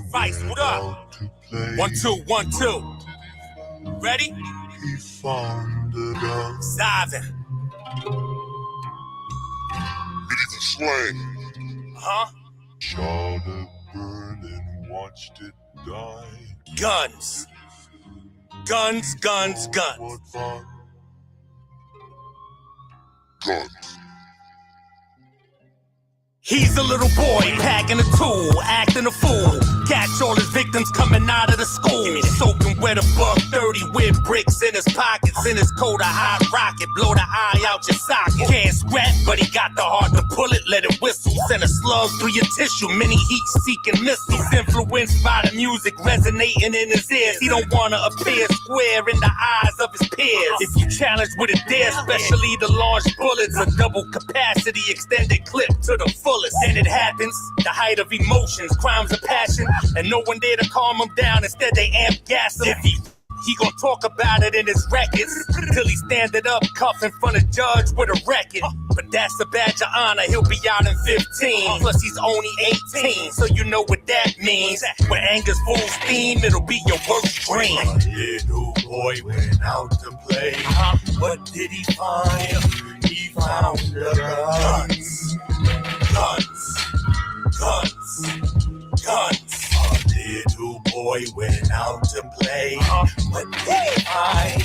Vice, what up? 1 2 1 2. Ready? He found a gun. Sizing. Medieval slang. Huh? Saw it burn and watched it die. Guns. Guns, guns, guns. What fun. Guns. He's a little boy, packing a tool, acting a fool. Catch all his victims coming out of the school. Soaking wet a buck 30 with bricks in his pockets. In his coat, a hot rocket, blow the eye out your socket. Can't scrap, but he got the heart to pull it, let it whistle. Send a slug through your tissue, many heat-seeking missiles. Influenced by the music resonating in his ears. He don't wanna appear square in the eyes of his peers. If you challenge with a dare, especially the launch bullets, a double capacity extended clip to the full. Then it happens, the height of emotions, crimes of passion, and no one there to calm him down. Instead they amp gas him. If he gon' talk about it in his records till he standing up, cuff in front of judge with a record. But that's a badge of honor, he'll be out in 15. Plus he's only 18, so you know what that means. When anger's full steam, it'll be your worst dream. Little boy went out to play. What did he find? He found the guns. Guns, guns, guns. A little boy went out to play. What did he find?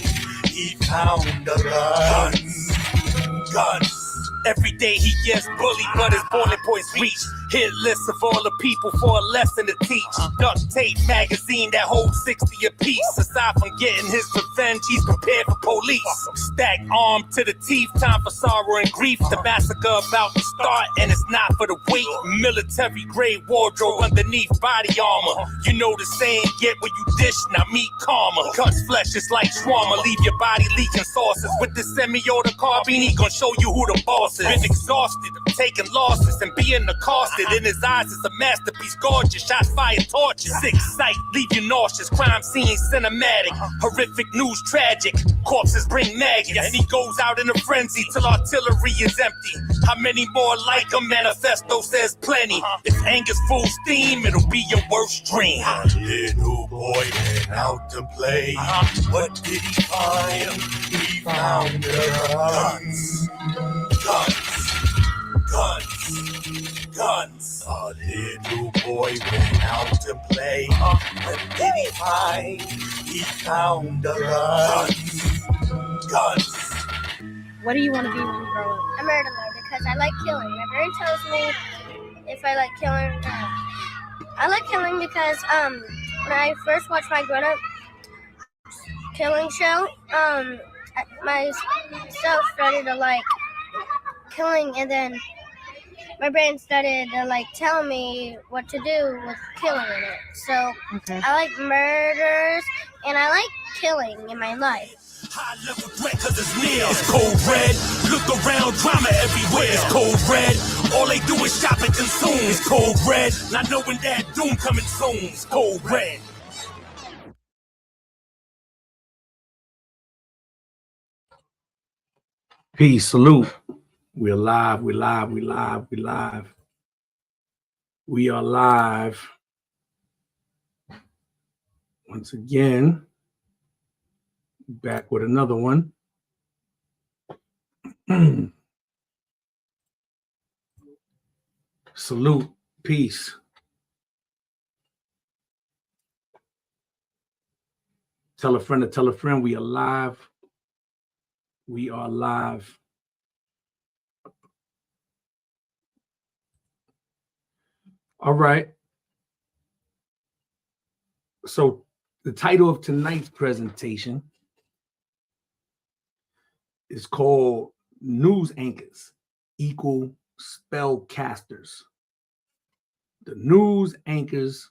He found the guns. Guns. Every day he gets bullied, but his boiling points reach. Hit lists of all the people for a lesson to teach. Duct tape magazine that holds 60 apiece. Aside from getting his revenge, he's prepared for police. Stacked armed to the teeth, time for sorrow and grief. The massacre about to start, and it's not for the weak. Military grade wardrobe underneath body armor. You know the saying, get what you dish, now meet karma. Cuts flesh is like shawarma, leave your body leaking sauces. With the semi-auto carbine, he gon' show you who the boss is. Been exhausted, taking losses and being accosted. In his eyes, it's a masterpiece, gorgeous. Shots fired, torches. Sick sight, leave you nauseous. Crime scene cinematic, horrific news tragic. Corpses bring maggots, and he goes out in a frenzy till artillery is empty. How many more like him? Manifesto says plenty. If anger's full steam, it'll be your worst dream. A little boy went out to play. What did he find? He found the guns. Guns, guns, guns. A little boy went out to play. What did he find? He found the guns. Guns. What do you want to be when you grow up? A murderer because I like killing. My brain tells me if I like killing. I like killing because when I first watched my grown-up killing show, myself started to like killing, and then my brain started to like tell me what to do with killing in it. So I like murders and I like killing in my life. High level threat cause it's near. It's cold red. Look around, drama everywhere. It's cold red. All they do is shop and consume. It's cold red. Not knowing that doom coming soon. It's cold red. Peace, salute. We're live, we're live, we're live, we're live. We are live. Once again, back with another one. Salute, peace. Tell a friend to tell a friend we are live. We are live. All right. So the title of tonight's presentation is called News Anchors Equal Spellcasters. The news anchors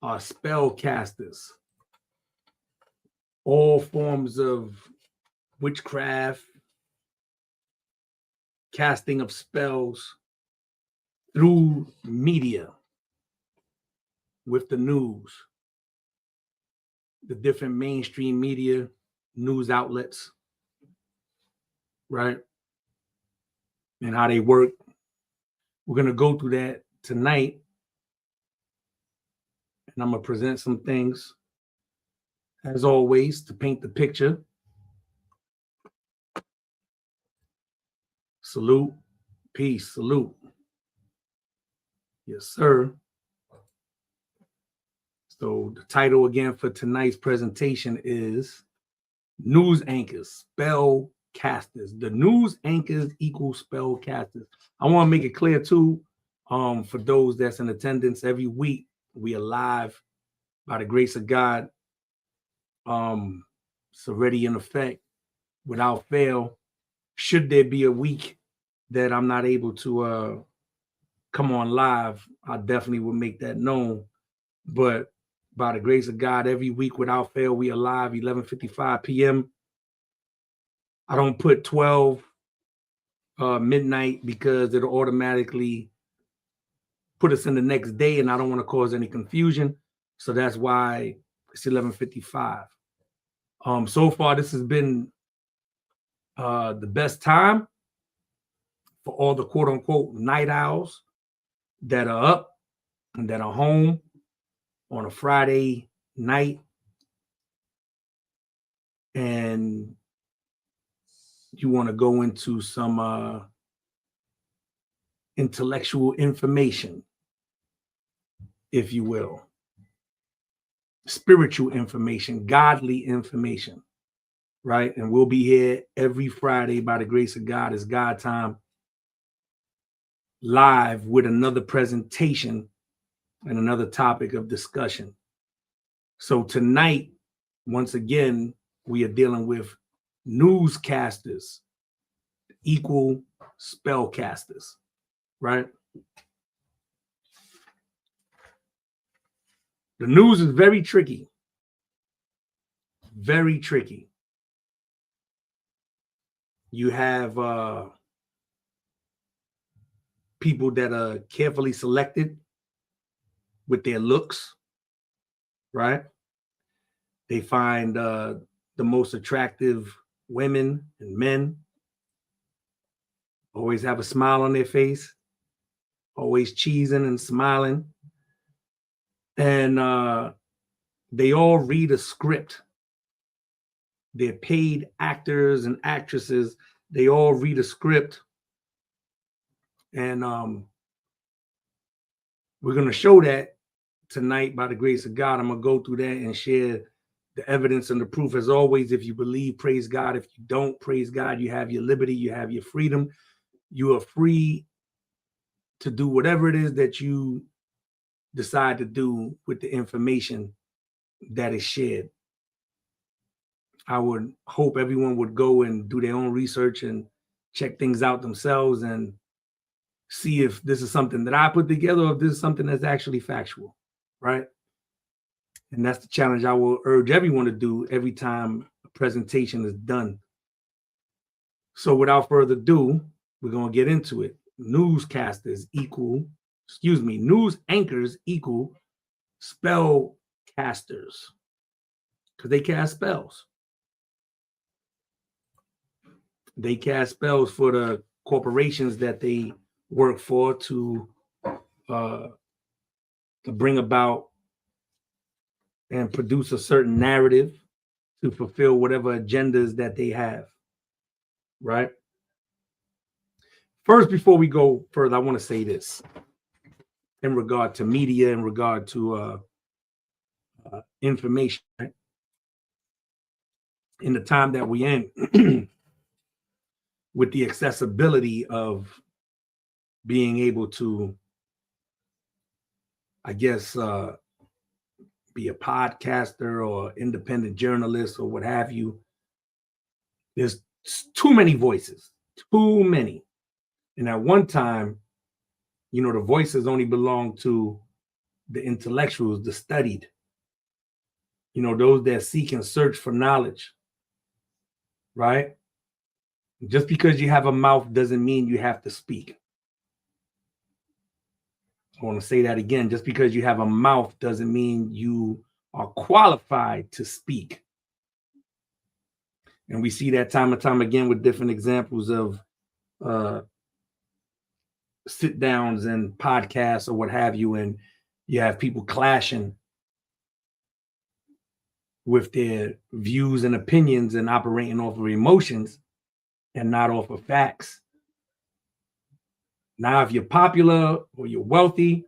are spellcasters. All forms of witchcraft, casting of spells through media with the news, the different mainstream media, news outlets, right? And how they work. We're going to go through that tonight And I'm going to present some things, as always, to paint the picture. Salute. Peace. Salute. Yes, sir. So the title again for tonight's presentation is News Anchors, Spellcasters. The news anchors equal spellcasters. I want to make it clear too, for those that's in attendance, every week we are live by the grace of God. It's already in effect without fail. Should there be a week that I'm not able to come on live, I definitely will make that known. But by the grace of God, every week without fail, we are live 11:55 p.m. I don't put 12 midnight because it'll automatically put us in the next day, and I don't want to cause any confusion. So that's why it's 11:55. So far, this has been the best time for all the quote unquote night owls that are up and that are home on a Friday night, and you want to go into some intellectual information, if you will, spiritual information, godly information, right? And we'll be here every Friday by the grace of God. It's God time, live with another presentation and another topic of discussion. So tonight, once again, we are dealing with newscasters equal spellcasters, right? The news is very tricky. Very tricky. You have people that are carefully selected with their looks, right? They find the most attractive women and men, always have a smile on their face, always cheesing and smiling. And they all read a script. They're paid actors and actresses. They all read a script. And we're going to show that tonight by the grace of God. I'm going to go through that and share the evidence and the proof. As always, if you believe, praise God. If you don't, praise God. You have your liberty. You have your freedom. You are free to do whatever it is that you decide to do with the information that is shared. I would hope everyone would go and do their own research and check things out themselves and see if this is something that I put together or if this is something that's actually factual, right? And that's the challenge I will urge everyone to do every time a presentation is done. So without further ado, we're going to get into it. News anchors equal spellcasters, because they cast spells. They cast spells for the corporations that they work for to bring about and produce a certain narrative to fulfill whatever agendas that they have, right? First, before we go further, I want to say this in regard to media, in regard to information, right? In the time that we in, with the accessibility of being able to, I guess, be a podcaster or independent journalist or what have you, there's too many voices, too many. And at one time, you know, the voices only belong to the intellectuals, the studied, you know, those that seek and search for knowledge, right? Just because you have a mouth doesn't mean you have to speak. I want to say that again. Just because you have a mouth doesn't mean you are qualified to speak. And we see that time and time again with different examples of sit downs and podcasts or what have you. And you have people clashing with their views and opinions and operating off of emotions and not off of facts. Now, if you're popular or you're wealthy,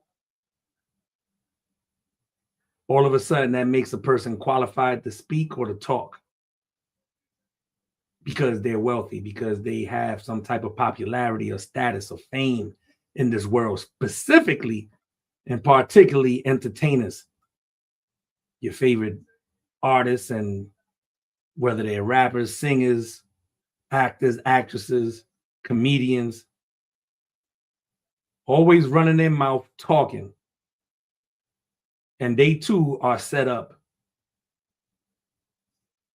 all of a sudden that makes a person qualified to speak or to talk because they're wealthy, because they have some type of popularity or status or fame in this world, specifically and particularly entertainers, your favorite artists, and whether they're rappers, singers, actors, actresses, comedians, always running their mouth talking. And they too are set up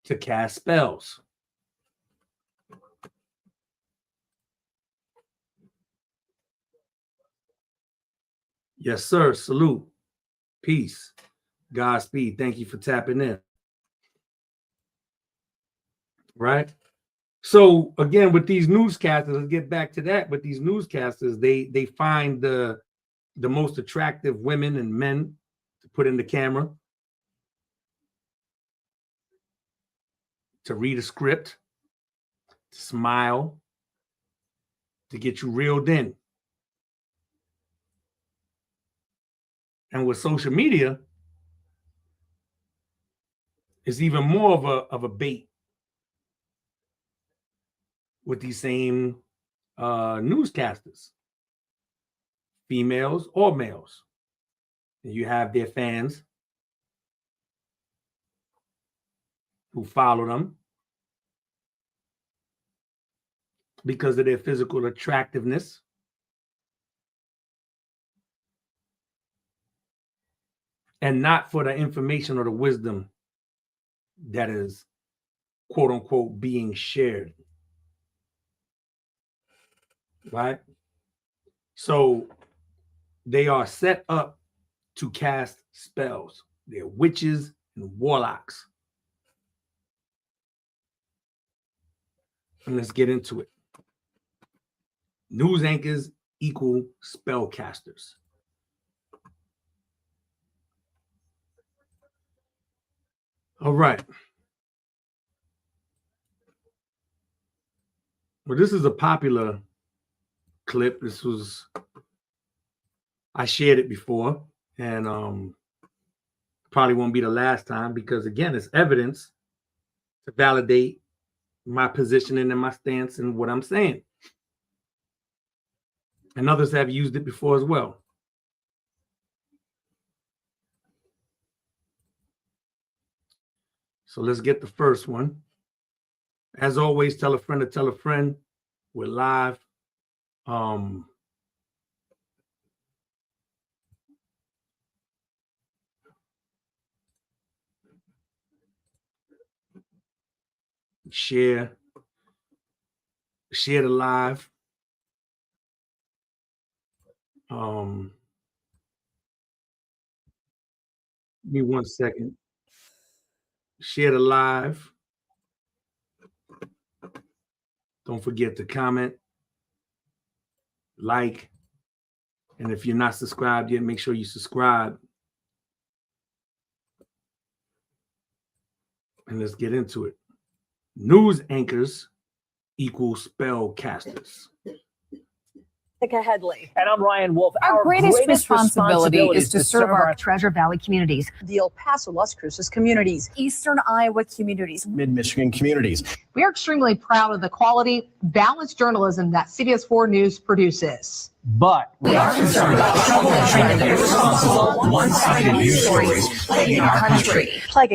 to cast spells. Yes, sir. Salute. Peace. Godspeed. Thank you for tapping in. Right? So again, with these newscasters, let's get back to that. With these newscasters, they find the most attractive women and men to put in the camera, to read a script, to smile, to get you reeled in. And with social media, it's even more of a bait with these same newscasters, females or males. And you have their fans who follow them because of their physical attractiveness. And not for the information or the wisdom that is, quote unquote, being shared. Right? So they are set up to cast spells. They're witches and warlocks. And let's get into it. News anchors equal spellcasters. All right. Well, this is a popular clip. I shared it before, and probably won't be the last time, because again, it's evidence to validate my positioning and my stance and what I'm saying. And others have used it before as well. So let's get the first one. As always, tell a friend to tell a friend. We're live. Share the live. Give me 1 second. Share the live. Don't forget to comment, like, and if you're not subscribed yet, make sure you subscribe. And let's get into it. News anchors equal spellcasters. Headley. And I'm Ryan Wolf. Our greatest responsibility is to serve our Treasure Valley communities, the El Paso, Las Cruces communities, Eastern Iowa communities, Mid-Michigan communities. We are extremely proud of the quality, balanced journalism that CBS 4 News produces. But we are concerned about the trouble and irresponsible, one-sided news stories plaguing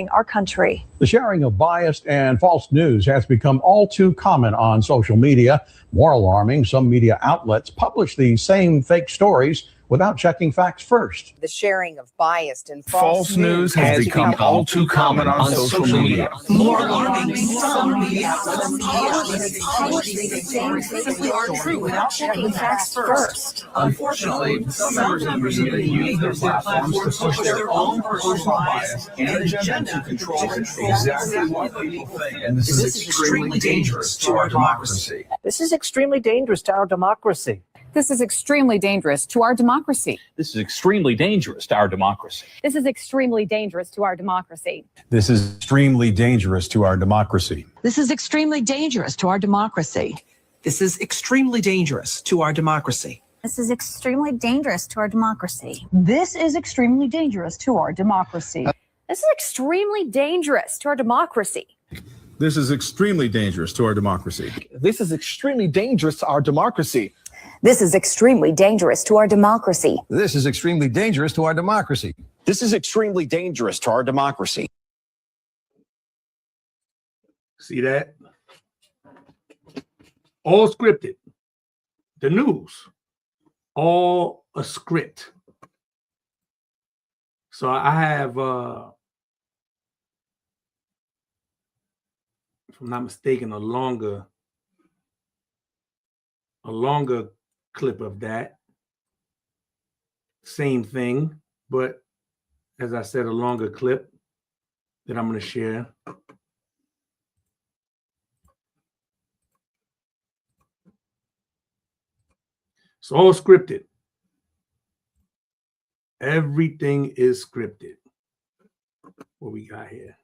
our country. The sharing of biased and false news has become all too common on social media. More alarming, some media outlets publish these same fake stories without checking facts first. The sharing of biased and false news has become all too common on social media. More alarming, some media outlets publish these stories simply aren't true without checking facts first. Unfortunately, some members of the media use their platforms to push their own personal bias and agenda to control exactly what people think. And this is extremely dangerous to our democracy. this is extremely dangerous to our democracy. This is extremely dangerous to our democracy. This is extremely dangerous to our democracy. This is extremely dangerous to our democracy. This is extremely dangerous to our democracy. This is extremely dangerous to our democracy. This is extremely dangerous to our democracy. This is extremely dangerous to our democracy. This is extremely dangerous to our democracy. This is extremely dangerous to our democracy. This is extremely dangerous to our democracy. This is extremely dangerous to our democracy. This is extremely dangerous to our democracy. This is extremely dangerous to our democracy. This is extremely dangerous to our democracy. See that? All scripted. The news, all a script. So I have, if I'm not mistaken, a longer clip of that. Same thing, but as I said, a longer clip that I'm going to share. It's all scripted. Everything is scripted. What we got here?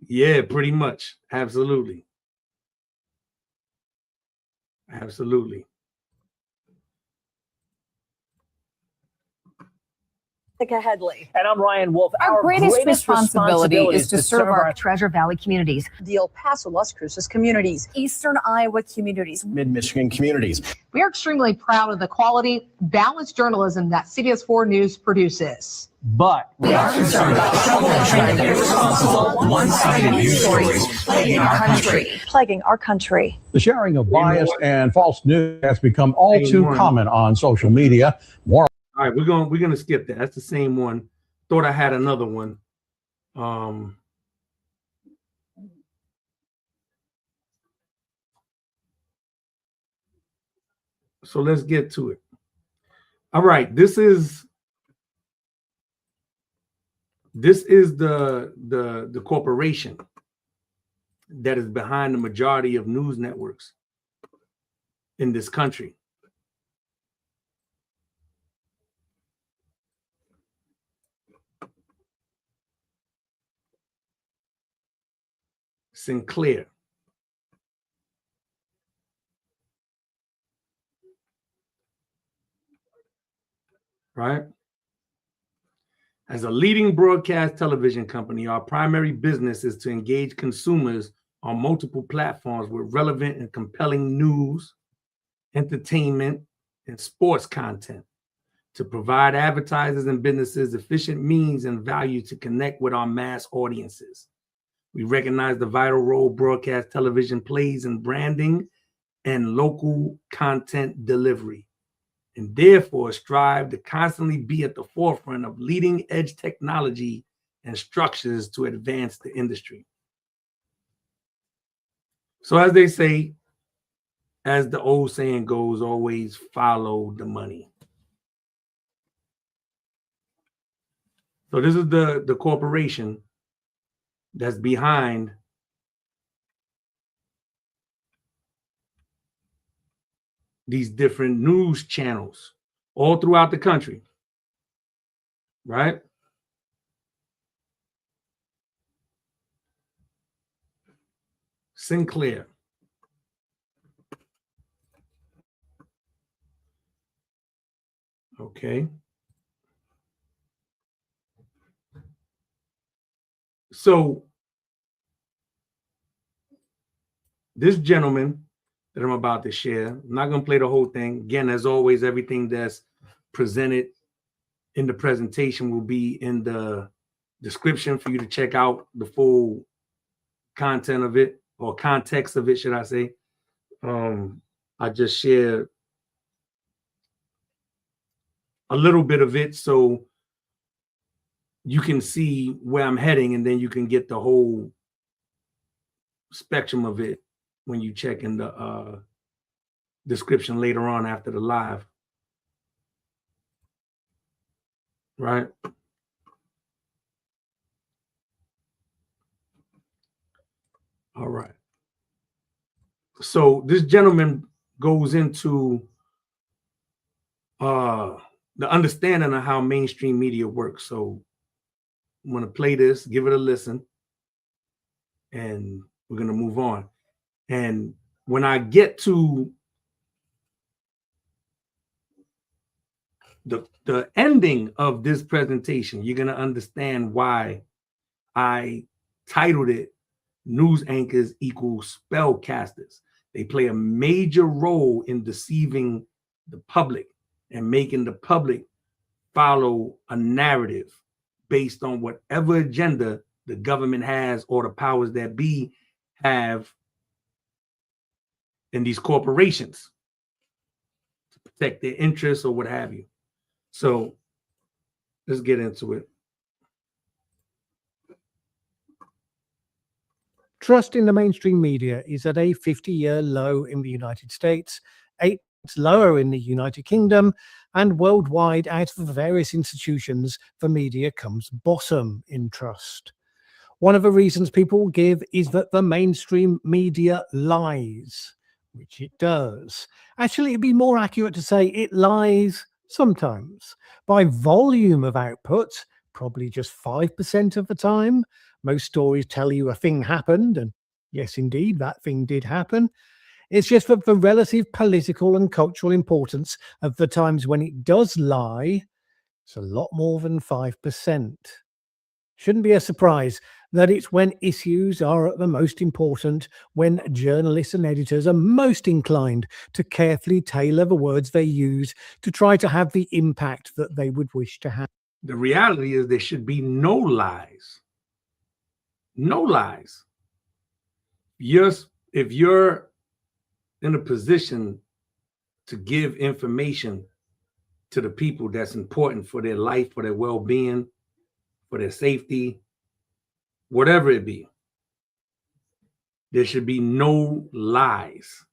Yeah, pretty much. Absolutely. Absolutely. Headley. And I'm Ryan Wolf. Our greatest responsibility is to serve our Treasure Valley communities, the El Paso, Las Cruces communities, Eastern Iowa communities, Mid-Michigan communities. We are extremely proud of the quality, balanced journalism that CBS 4 News produces. But we are concerned about trouble and irresponsible, one-sided news stories plaguing our country. The sharing of biased and false news has become all too common on social media. More. All right, we're gonna skip that. That's the same one. Thought I had another one. So let's get to it. All right, this is the corporation that is behind the majority of news networks in this country. Sinclair. Right? As a leading broadcast television company, our primary business is to engage consumers on multiple platforms with relevant and compelling news, entertainment, and sports content to provide advertisers and businesses efficient means and value to connect with our mass audiences. We recognize the vital role broadcast television plays in branding and local content delivery, and therefore strive to constantly be at the forefront of leading edge technology and structures to advance the industry. So as they say, as the old saying goes, always follow the money. So this is the corporation that's behind these different news channels all throughout the country, right? Sinclair. Okay. So this gentleman that I'm about to share, I'm not going to play the whole thing. Again, as always, everything that's presented in the presentation will be in the description for you to check out the full content of it, or context of it, should I say. I just shared a little bit of it so you can see where I'm heading, and then you can get the whole spectrum of it when you check in the description later on after the live. Right? All right. So this gentleman goes into the understanding of how mainstream media works. So I'm going to play this, give it a listen, and we're going to move on. And when I get to the ending of this presentation, you're going to understand why I titled it News Anchors Equal Spellcasters. They play a major role in deceiving the public and making the public follow a narrative based on whatever agenda the government has or the powers that be have in these corporations to protect their interests or what have you. So let's get into it. Trust in the mainstream media is at a 50-year low in the United States, 8 lower in the United Kingdom, and worldwide out of the various institutions, the media comes bottom in trust. One of the reasons people give is that the mainstream media lies, which it does. Actually, it'd be more accurate to say it lies sometimes. By volume of output, probably just 5% of the time. Most stories tell you a thing happened, and yes, indeed, that thing did happen. It's just that the relative political and cultural importance of the times when it does lie, it's a lot more than 5%. Shouldn't be a surprise that it's when issues are at the most important, when journalists and editors are most inclined to carefully tailor the words they use to try to have the impact that they would wish to have. The reality is there should be no lies. No lies. If you're in a position to give information to the people that's important for their life, for their well-being, for their safety, whatever it be, there should be no lies.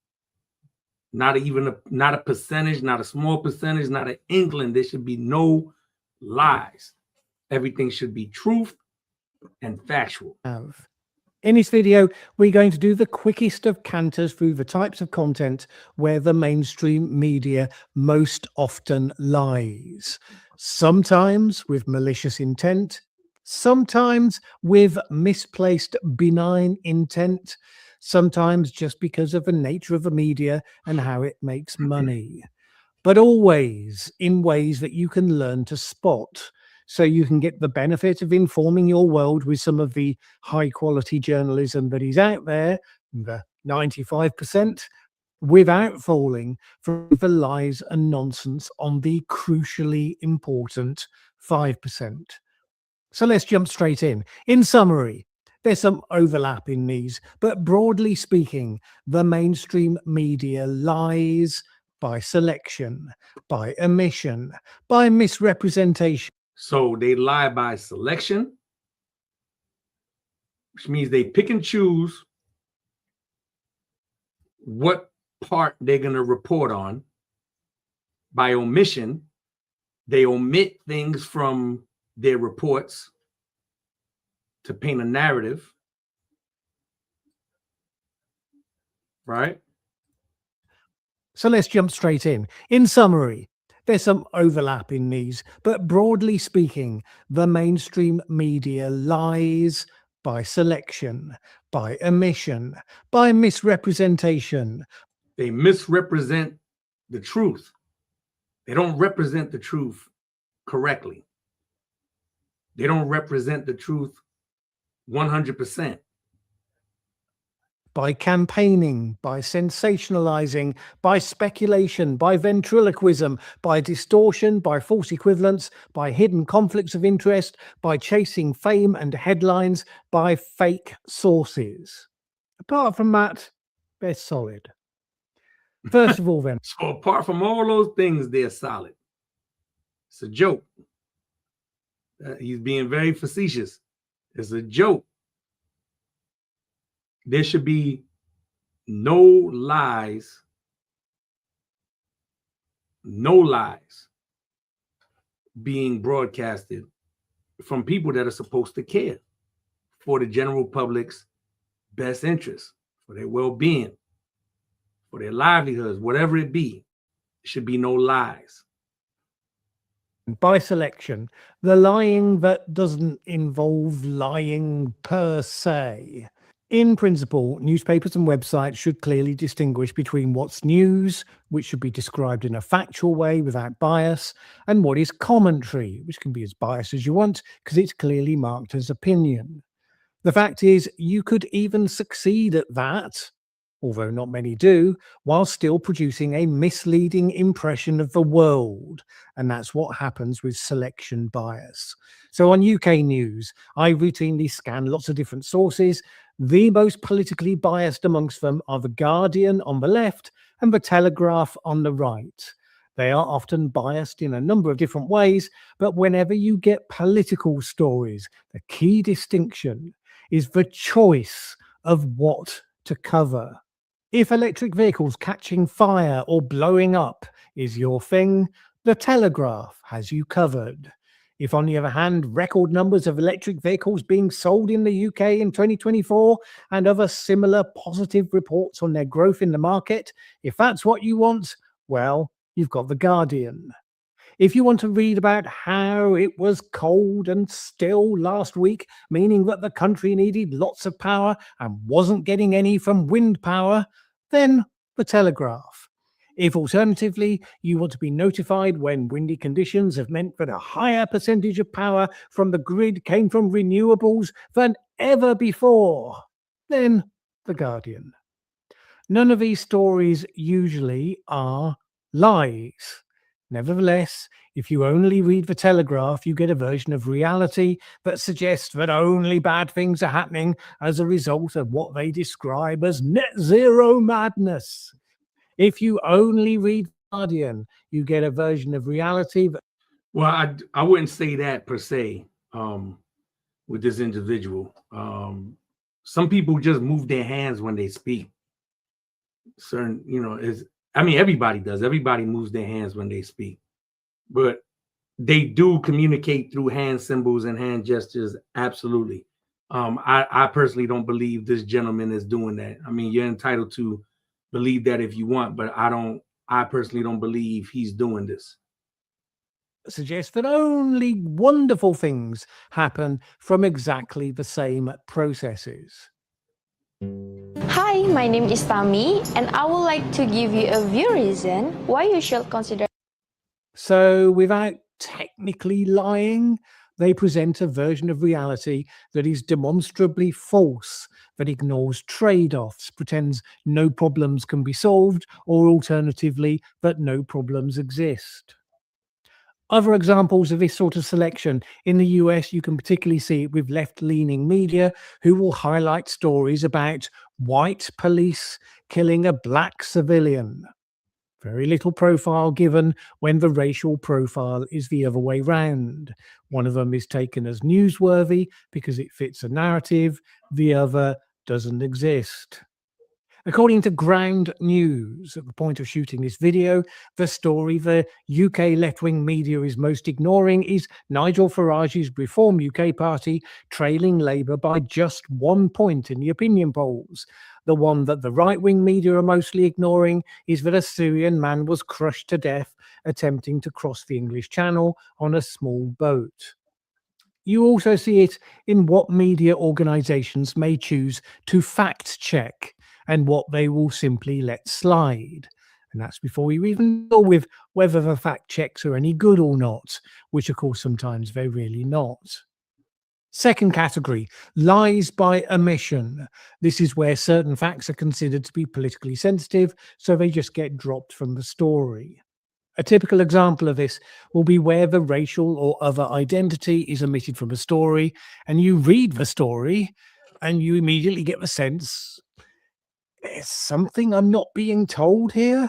Not a percentage, not a small percentage, not an inkling. There should be no lies. Everything should be truth and factual. In this video, we're going to do the quickest of canters through the types of content where the mainstream media most often lies. Sometimes with malicious intent, sometimes with misplaced benign intent, sometimes just because of the nature of the media and how it makes money. But always in ways that you can learn to spot, so you can get the benefit of informing your world with some of the high quality journalism that is out there, the 95%, without falling for the lies and nonsense on the crucially important 5%. So let's jump straight in. In summary, there's some overlap in these, but broadly speaking, the mainstream media lies by selection, by omission, by misrepresentation. So they lie by selection, which means they pick and choose what part they're going to report on. By omission, they omit things from their reports to paint a narrative, right? So let's jump straight in. In summary, there's some overlap in these, but broadly speaking, the mainstream media lies by selection, by omission, by misrepresentation. They misrepresent the truth. They don't represent the truth correctly. They don't represent the truth 100%. By campaigning, by sensationalizing, by speculation, by ventriloquism, by distortion, by false equivalence, by hidden conflicts of interest, by chasing fame and headlines, by fake sources. Apart from that, they're solid. First of all, then. So apart from all those things, they're solid. It's a joke. He's being very facetious. It's a joke. There should be no lies being broadcasted from people that are supposed to care for the general public's best interest, for their well-being, for their livelihoods, whatever it be. There should be no lies. By selection, the lying that doesn't involve lying per se. In principle, newspapers and websites should clearly distinguish between what's news, which should be described in a factual way without bias, and what is commentary, which can be as biased as you want because it's clearly marked as opinion. The fact is, you could even succeed at that, although not many do, while still producing a misleading impression of the world. And that's what happens with selection bias. So on UK news, I routinely scan lots of different sources. The most politically biased amongst them are The Guardian on the left and The Telegraph on the right. They are often biased in a number of different ways, but whenever you get political stories, the key distinction is the choice of what to cover. If electric vehicles catching fire or blowing up is your thing, The Telegraph has you covered. If, on the other hand, record numbers of electric vehicles being sold in the UK in 2024 and other similar positive reports on their growth in the market, if that's what you want, well, you've got The Guardian. If you want to read about how it was cold and still last week, meaning that the country needed lots of power and wasn't getting any from wind power, then The Telegraph. If alternatively, you want to be notified when windy conditions have meant that a higher percentage of power from the grid came from renewables than ever before, then The Guardian. None of these stories usually are lies. Nevertheless, if you only read The Telegraph, you get a version of reality that suggests that only bad things are happening as a result of what they describe as net zero madness. If you only read The Guardian, you get a version of reality that... Well, I wouldn't say that per se with this individual. Some people just move their hands when they speak. Certain, everybody does. Everybody moves their hands when they speak. But they do communicate through hand symbols and hand gestures. Absolutely. I personally don't believe this gentleman is doing that. I mean, you're entitled to believe that if you want, but I personally don't believe he's doing this. Suggests that only wonderful things happen from exactly the same processes. Hi, my name is Tami, and I would like to give you a few reasons why you should consider. So, without technically lying, they present a version of reality that is demonstrably false, that ignores trade-offs, pretends no problems can be solved, or alternatively, that no problems exist. Other examples of this sort of selection in the US, you can particularly see it with left-leaning media who will highlight stories about white police killing a black civilian. Very little profile given when the racial profile is the other way round. One of them is taken as newsworthy because it fits a narrative, the other doesn't exist. According to Ground News, at the point of shooting this video, the story the UK left-wing media is most ignoring is Nigel Farage's Reform UK Party trailing Labour by just 1 point in the opinion polls. The one that the right-wing media are mostly ignoring is that a Syrian man was crushed to death attempting to cross the English Channel on a small boat. You also see it in what media organisations may choose to fact-check and what they will simply let slide. And that's before you even deal with whether the fact checks are any good or not, which of course sometimes they're really not. Second category, lies by omission. This is where certain facts are considered to be politically sensitive, so they just get dropped from the story. A typical example of this will be where the racial or other identity is omitted from a story, and you read the story and you immediately get the sense there's something I'm not being told here.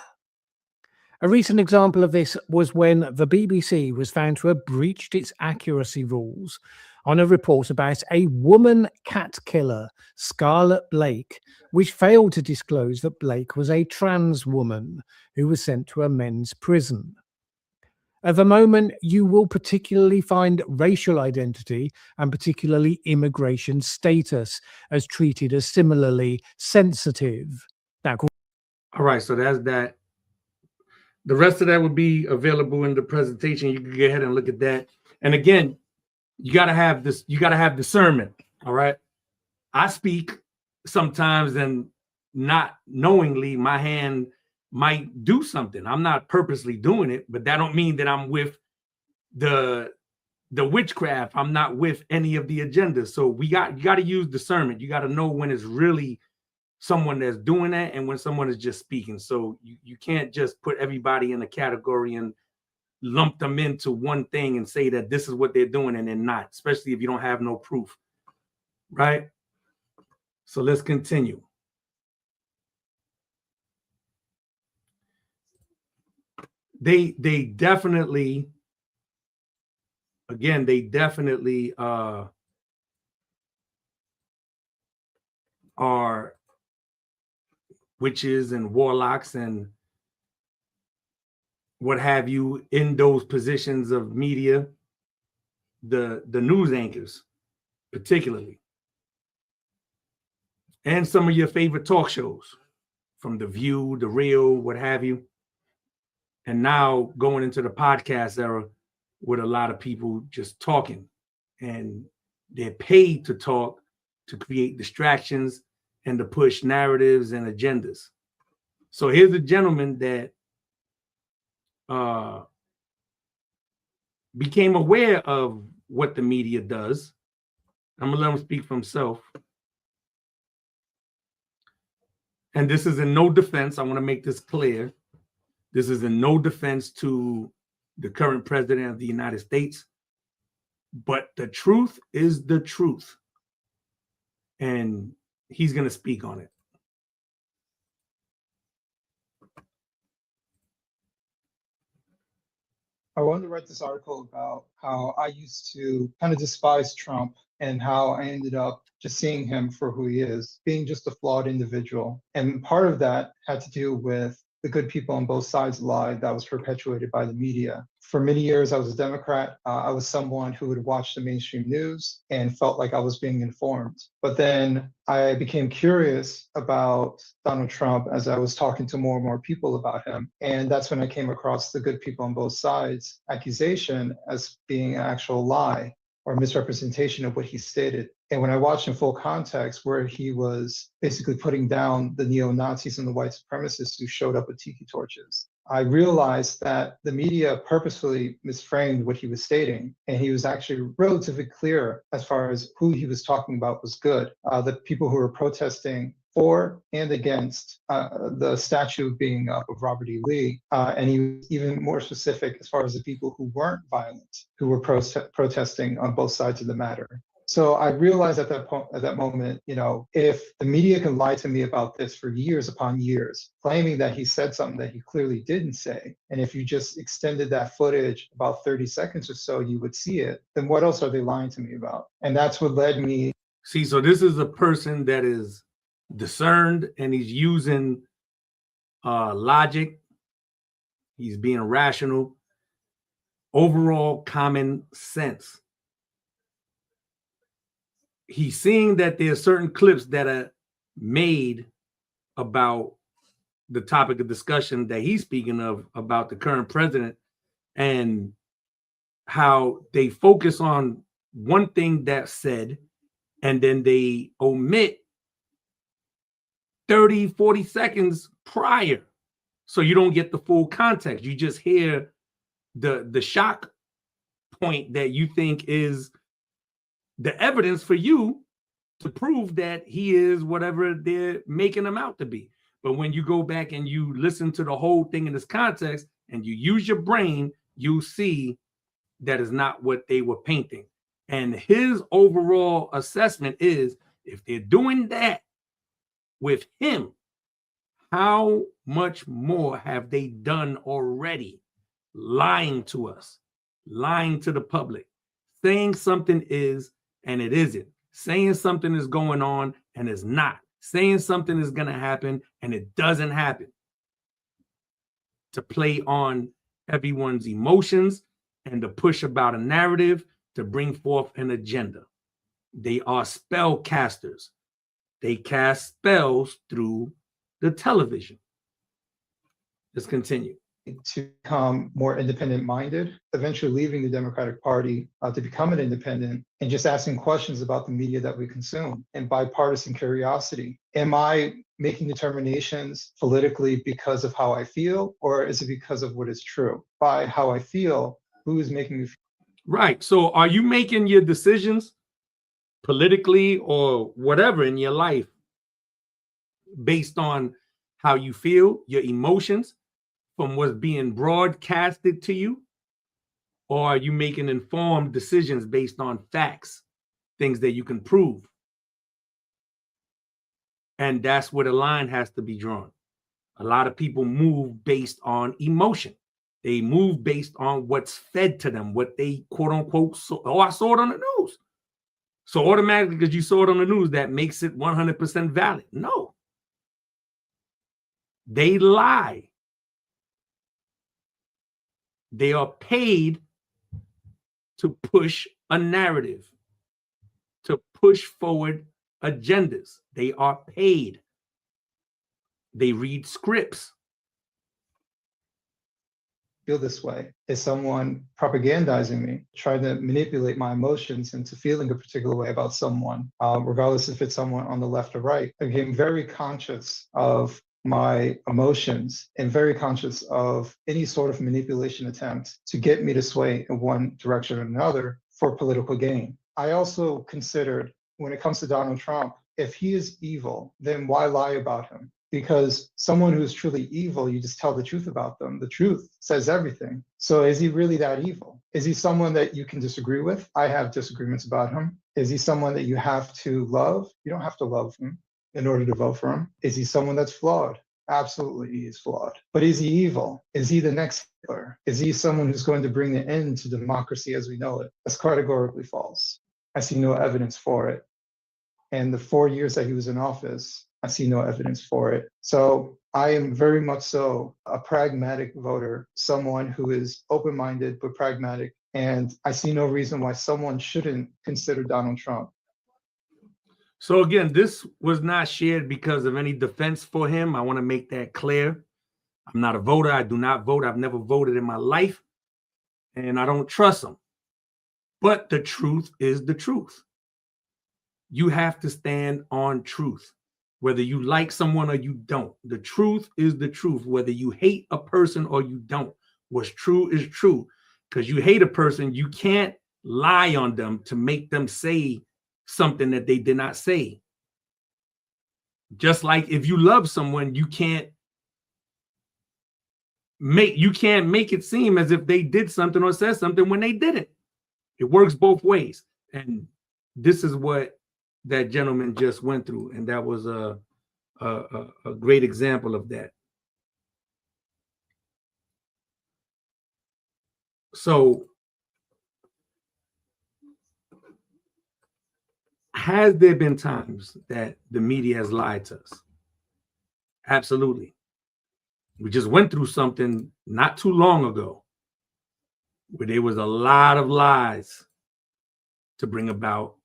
A recent example of this was when the BBC was found to have breached its accuracy rules on a report about a woman cat killer, Scarlett Blake, which failed to disclose that Blake was a trans woman who was sent to a men's prison. At the moment, you will particularly find racial identity and particularly immigration status as treated as similarly sensitive. Now, all right, so that's that. The rest of that would be available in the presentation. You can go ahead and look at that. And again, you got to have this, you got to have discernment. All right. I speak sometimes and not knowingly, my hand might do something. I'm not purposely doing it, but that don't mean that I'm with the witchcraft. I'm not with any of the agendas. So you got to use discernment. You got to know when it's really someone that's doing that and when someone is just speaking. So you can't just put everybody in a category and lump them into one thing and say that this is what they're doing and they're not, especially if you don't have no proof, right? So let's continue. They definitely, again, they definitely are witches and warlocks and what have you in those positions of media, the news anchors particularly, and some of your favorite talk shows from The View, The Real, what have you. And now going into the podcast era with a lot of people just talking, and they're paid to talk to create distractions and to push narratives and agendas. So here's a gentleman that became aware of what the media does. I'm gonna let him speak for himself. And this is in no defense. I want to make this clear. This is in no defense to the current president of the United States, but the truth is the truth. And he's going to speak on it. I wanted to write this article about how I used to kind of despise Trump and how I ended up just seeing him for who he is, being just a flawed individual. And part of that had to do with the good people on both sides lie that was perpetuated by the media. For many years, I was a Democrat. I was someone who would watch the mainstream news and felt like I was being informed. But then I became curious about Donald Trump as I was talking to more and more people about him. And that's when I came across the good people on both sides accusation as being an actual lie or misrepresentation of what he stated. And when I watched in full context where he was basically putting down the neo-Nazis and the white supremacists who showed up with tiki torches, I realized that the media purposefully misframed what he was stating. And he was actually relatively clear as far as who he was talking about was good. The people who were protesting for and against the statue being up of Robert E. Lee. And he was even more specific as far as the people who weren't violent, who were protesting on both sides of the matter. So I realized at that moment, you know, if the media can lie to me about this for years upon years, claiming that he said something that he clearly didn't say, and if you just extended that footage about 30 seconds or so, you would see it, then what else are they lying to me about? And that's what led me. See, so this is a person that is discerned and he's using logic. He's being rational, overall common sense. He's seeing that there are certain clips that are made about the topic of discussion that he's speaking of about the current president and how they focus on one thing that's said and then they omit 30, 40 seconds prior. So you don't get the full context. You just hear the shock point that you think is the evidence for you to prove that he is whatever they're making him out to be. But when you go back and you listen to the whole thing in this context and you use your brain, you see that is not what they were painting. And his overall assessment is if they're doing that with him, how much more have they done already? Lying to us, lying to the public, saying something is and it isn't, saying something is going on and it's not, saying something is going to happen and it doesn't happen, to play on everyone's emotions and to push about a narrative to bring forth an agenda. They are spellcasters. They cast spells through the television. Let's continue. To become more independent minded, eventually leaving the Democratic Party to become an independent and just asking questions about the media that we consume and bipartisan curiosity. Am I making determinations politically because of how I feel, or is it because of what is true? By how I feel, who is making me feel? Right. So are you making your decisions politically or whatever in your life based on how you feel, your emotions, from what's being broadcasted to you? Or are you making informed decisions based on facts, things that you can prove? And that's where the line has to be drawn. A lot of people move based on emotion. They move based on what's fed to them, what they quote unquote, oh, I saw it on the news. So automatically, because you saw it on the news, that makes it 100% valid. No. They lie. They are paid to push a narrative, to push forward agendas. They are paid. They read scripts. Feel this way? Is someone propagandizing me, trying to manipulate my emotions into feeling a particular way about someone, regardless if it's someone on the left or right? I became very conscious of my emotions and very conscious of any sort of manipulation attempt to get me to sway in one direction or another for political gain. I also considered, when it comes to Donald Trump, if he is evil, then why lie about him? Because someone who's truly evil, you just tell the truth about them. The truth says everything. So is he really that evil? Is he someone that you can disagree with? I have disagreements about him. Is he someone that you have to love? You don't have to love him in order to vote for him. Is he someone that's flawed? Absolutely, he is flawed. But is he evil? Is he the next Hitler? Is he someone who's going to bring the end to democracy as we know it? That's categorically false. I see no evidence for it. And the 4 years that he was in office, I see no evidence for it. So I am very much so a pragmatic voter, someone who is open-minded but pragmatic. And I see no reason why someone shouldn't consider Donald Trump. So again, this was not shared because of any defense for him. I want to make that clear. I'm not a voter. I do not vote. I've never voted in my life. And I don't trust him. But the truth is the truth. You have to stand on truth, whether you like someone or you don't. The truth is the truth, whether you hate a person or you don't. What's true is true. Because you hate a person, you can't lie on them to make them say something that they did not say. Just like if you love someone, you can't make it seem as if they did something or said something when they didn't. It works both ways. And this is what that gentleman just went through, and that was a great example of that. So has there been times that the media has lied to us? Absolutely. We just went through something not too long ago where there was a lot of lies to bring about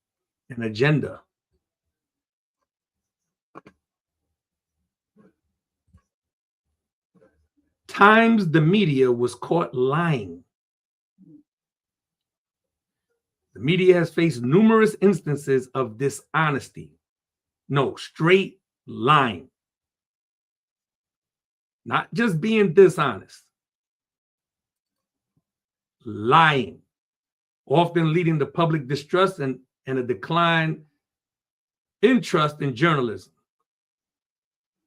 an agenda. Times the media was caught lying. The media has faced numerous instances of dishonesty. No, straight lying. Not just being dishonest. Lying. Often leading to public distrust and a decline in trust in journalism.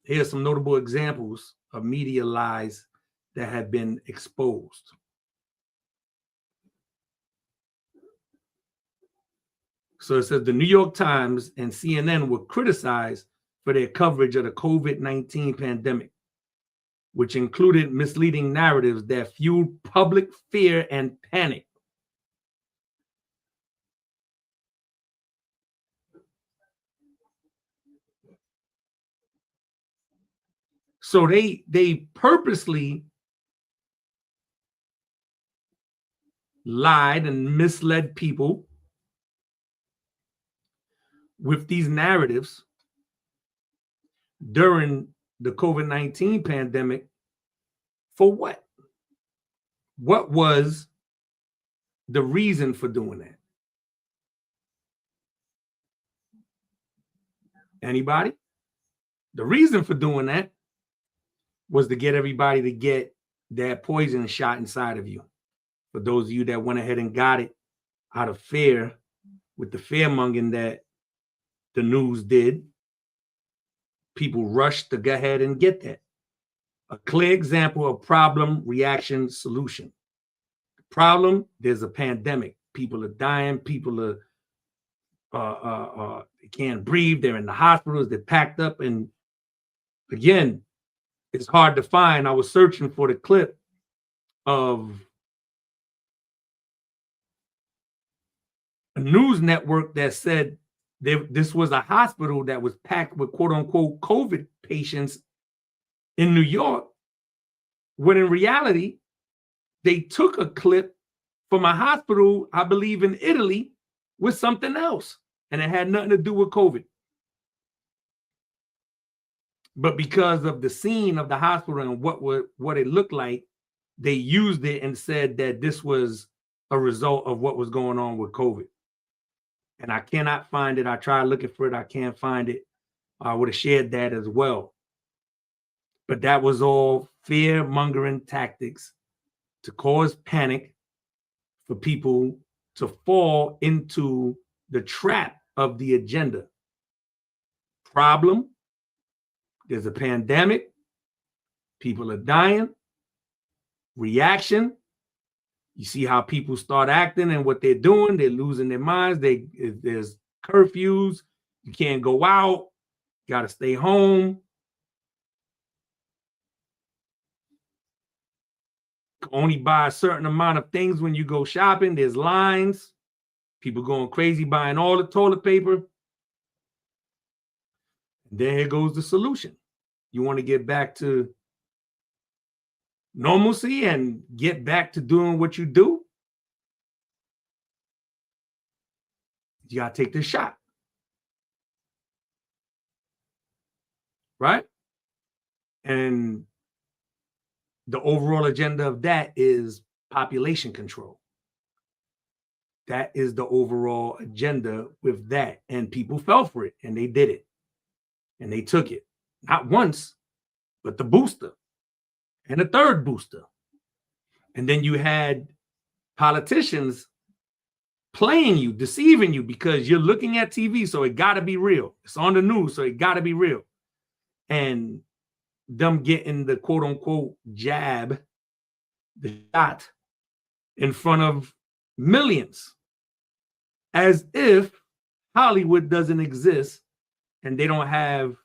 Here's some notable examples of media lies that have been exposed. So it says the New York Times and CNN were criticized for their coverage of the COVID-19 pandemic, which included misleading narratives that fueled public fear and panic. So they purposely lied and misled people with these narratives during the COVID-19 pandemic. For what? What was the reason for doing that? Anybody? The reason for doing that was to get everybody to get that poison shot inside of you. For those of you that went ahead and got it out of fear, with the fear mongering that the news did, people rushed to go ahead and get that. A clear example of problem, reaction, solution. Problem, there's a pandemic. People are dying. People are they can't breathe. They're in the hospitals. They're packed up. And again, it's hard to find. I was searching for the clip of a news network that said this was a hospital that was packed with quote unquote COVID patients in New York, when in reality, they took a clip from a hospital, I believe in Italy, with something else. And it had nothing to do with COVID. But because of the scene of the hospital and what it looked like, they used it and said that this was a result of what was going on with COVID. And I cannot find it. I tried looking for it. I can't find it. I would have shared that as well. But that was all fear-mongering tactics to cause panic for people to fall into the trap of the agenda. Problem, there's a pandemic. People are dying. Reaction, you see how people start acting and what they're doing. They're losing their minds. There's curfews. You can't go out. You got to stay home. Only buy a certain amount of things when you go shopping. There's lines. People going crazy buying all the toilet paper. And then here goes the solution. You want to get back to normalcy and get back to doing what you do? You got to take this shot. Right? And the overall agenda of that is population control. That is the overall agenda with that. And people fell for it and they did it. And they took it. Not once, but the booster and a third booster. And then you had politicians playing you, deceiving you because you're looking at TV. So it got to be real. It's on the news. So it got to be real. And them getting the quote unquote jab, the shot in front of millions, as if Hollywood doesn't exist and they don't have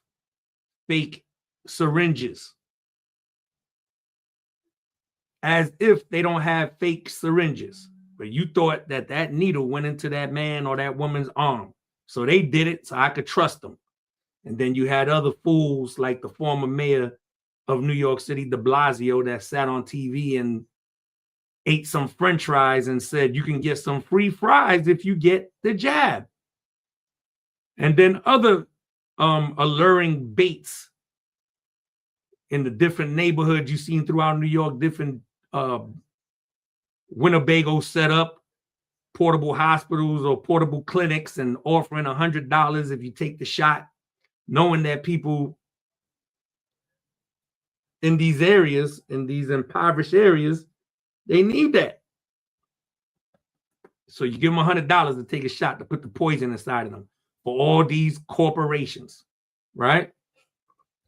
fake syringes, as if they don't have fake syringes. But you thought that that needle went into that man or that woman's arm. So they did it so I could trust them. And then you had other fools like the former mayor of New York City, de Blasio, that sat on TV and ate some French fries and said, you can get some free fries if you get the jab. And then other alluring baits in the different neighborhoods you've seen throughout New York, different Winnebago set up, portable hospitals or portable clinics, and offering $100 if you take the shot, knowing that people in these areas, in these impoverished areas, they need that. So you give them $100 to take a shot to put the poison inside of them for all these corporations, right?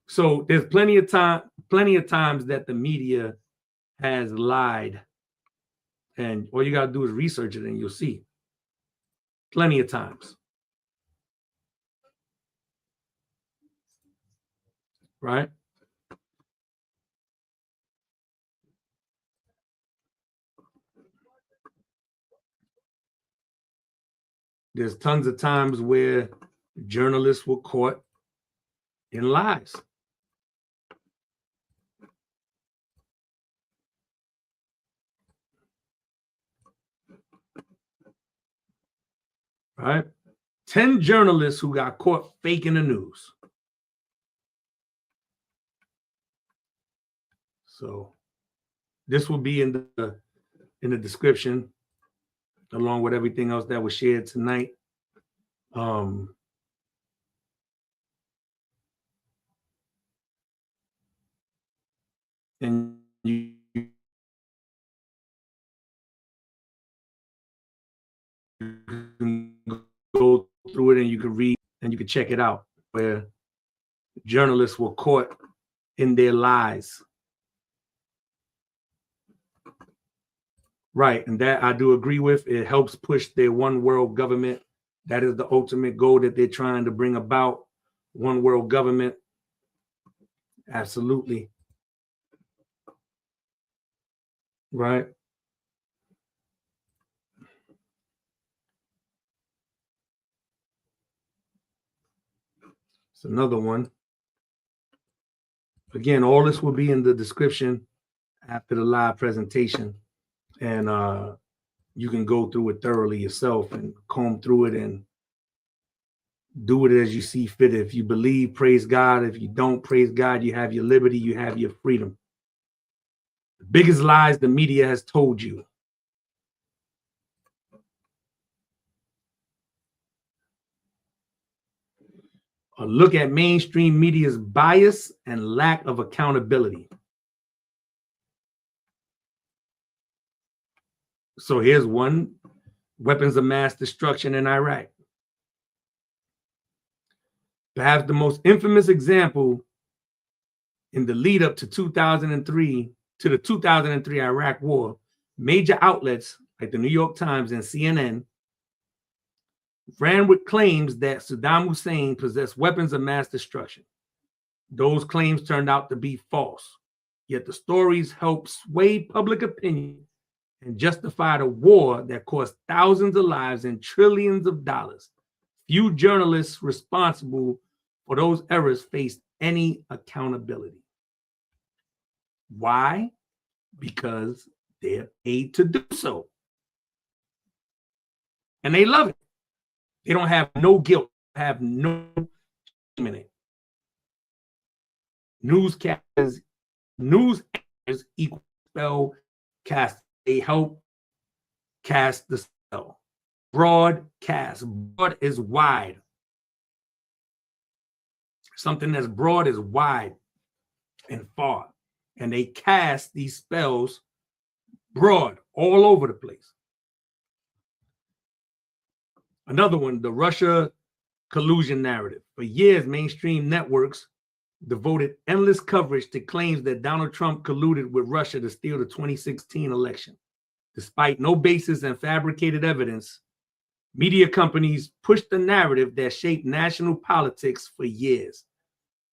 So there's plenty of times that the media has lied, and all you got to do is research it and you'll see. Plenty of times. Right? There's tons of times where journalists were caught in lies. All right. 10 journalists who got caught faking the news. So this will be in the description, along with everything else that was shared tonight. And you can go through it and you can read and you can check it out, where journalists were caught in their lies. Right, and that I do agree with. It helps push their one world government. That is the ultimate goal that they're trying to bring about. One world government. Absolutely. Right. It's another one. Again, all this will be in the description after the live presentation. And you can go through it thoroughly yourself and comb through it and do it as you see fit. If you believe, praise God. If you don't, praise God. You have your liberty. You have your freedom. The biggest lies the media has told you. A look at mainstream media's bias and lack of accountability. So here's one: weapons of mass destruction in Iraq. Perhaps the most infamous example in the lead up to 2003, to the 2003 Iraq war, major outlets like the New York Times and CNN ran with claims that Saddam Hussein possessed weapons of mass destruction. Those claims turned out to be false, yet the stories helped sway public opinion and justified a war that cost thousands of lives and trillions of dollars. Few journalists responsible for those errors faced any accountability. Why? Because they're paid to do so. And they love it. They don't have no guilt, have no shame in it. Newscasters equal spell cast. They help cast the spell. Broadcast. Broad is wide. Something that's broad is wide and far. And they cast these spells broad all over the place. Another one, the Russia collusion narrative. For years, mainstream networks devoted endless coverage to claims that Donald Trump colluded with Russia to steal the 2016 election. Despite no basis and fabricated evidence, media companies pushed the narrative that shaped national politics for years,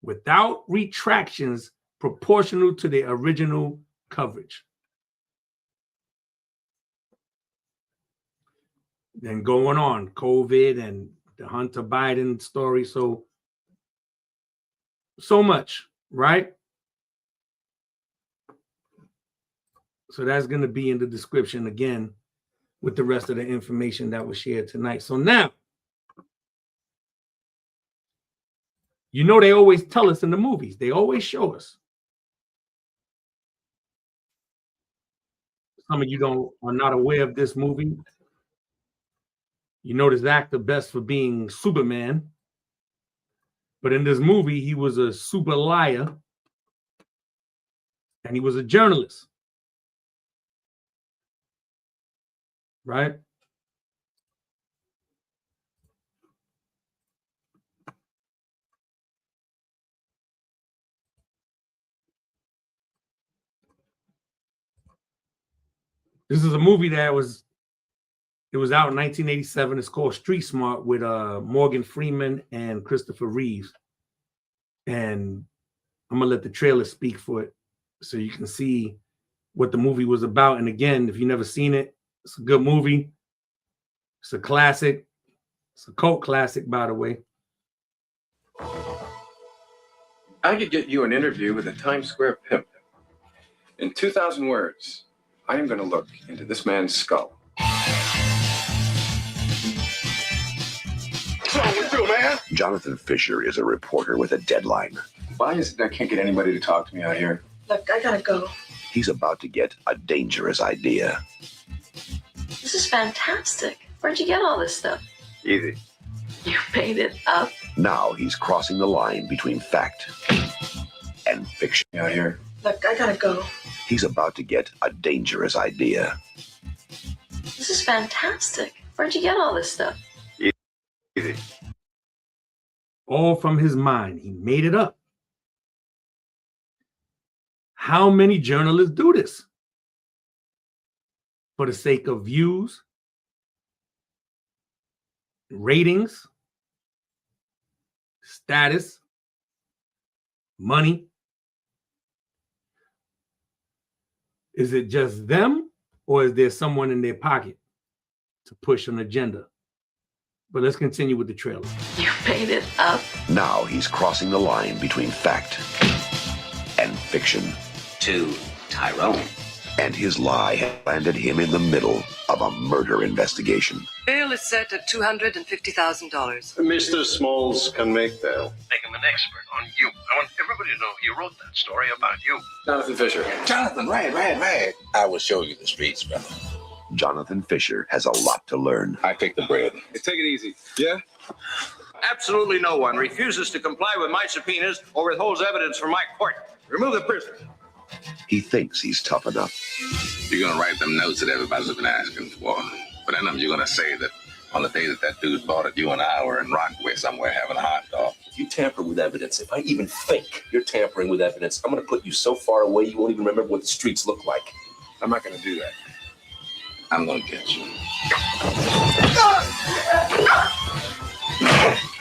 without retractions proportional to their original coverage. Then going on, COVID and the Hunter Biden story. So much, right? So that's going to be in the description again with the rest of the information that was shared tonight. So now, you know, they always tell us in the movies, they always show us. Some of you are not aware of this movie. You know this actor best for being Superman. But in this movie, he was a super liar. And he was a journalist. Right? This is a movie that was out in 1987. It's called Street Smart with Morgan Freeman and Christopher Reeves. And I'm going to let the trailer speak for it so you can see what the movie was about. And again, if you've never seen it, it's a good movie. It's a classic. It's a cult classic, by the way. I could get you an interview with a Times Square pimp. In 2,000 words, I am going to look into this man's skull. man. Jonathan Fisher is a reporter with a deadline. Why is it I can't get anybody to talk to me out here? Look, I gotta go. He's about to get a dangerous idea. This is fantastic. Where'd you get all this stuff? Easy. You made it up. Now he's crossing the line between fact and fiction. Out here. Look, I gotta go. He's about to get a dangerous idea. This is fantastic. Where'd you get all this stuff? Easy. All from his mind. He made it up. How many journalists do this? For the sake of views, ratings, status, money. Is it just them, or is there someone in their pocket to push an agenda? But let's continue with the trailer. You made it up. Now he's crossing the line between fact and fiction. To Tyrone. And his lie had landed him in the middle of a murder investigation. Bail is set at $250,000. Mr. Smalls can make bail. Make him an expert on you. I want everybody to know he wrote that story about you. Jonathan Fisher. Jonathan, right. I will show you the streets, brother. Jonathan Fisher has a lot to learn. I pick the bread. Hey, take it easy. Yeah? Absolutely no one refuses to comply with my subpoenas or withholds evidence from my court. Remove the prisoner. He thinks he's tough enough. You're going to write them notes that everybody's been asking for. But in them, you're going to say that on the day that dude bought it, you and I were in Rockaway somewhere having a hot dog. If you tamper with evidence, if I even think you're tampering with evidence, I'm going to put you so far away you won't even remember what the streets look like. I'm not going to do that. I'm going to get you.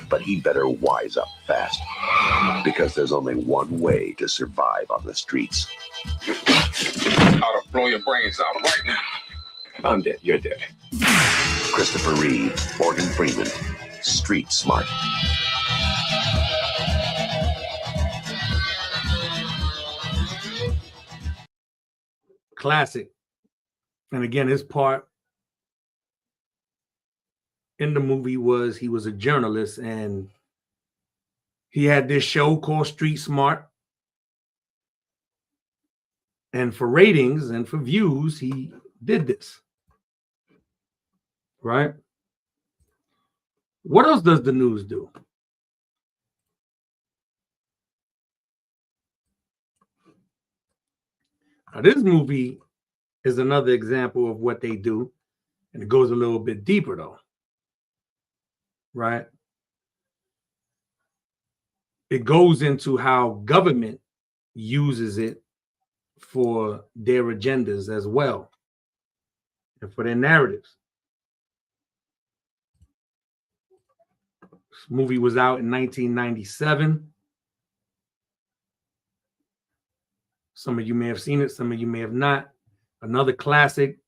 But he better wise up fast, because there's only one way to survive on the streets. I'll blow your brains out right now. If I'm dead, you're dead. Christopher Reeve, Morgan Freeman, Street Smart. Classic. And again, his part in the movie was he was a journalist, and he had this show called Street Smart. And for ratings and for views, he did this. Right? What else does the news do? Now, this movie is another example of what they do, and it goes a little bit deeper, though. Right? It goes into how government uses it for their agendas as well, and for their narratives. This movie was out in 1997. Some of you may have seen it, some of you may have not. Another classic.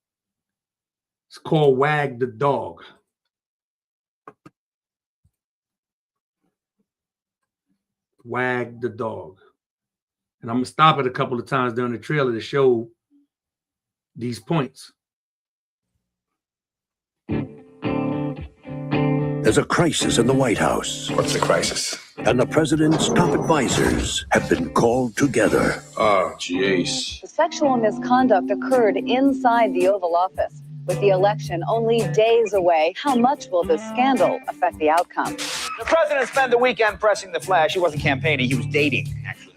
It's called Wag the Dog. Wag the Dog. And I'm going to stop it a couple of times during the trailer to show these points. There's a crisis in the White House. What's the crisis? And the president's top advisors have been called together. Oh, jeez. The sexual misconduct occurred inside the Oval Office. With the election only days away, how much will this scandal affect the outcome? The president spent the weekend pressing the flash. He wasn't campaigning, he was dating, actually.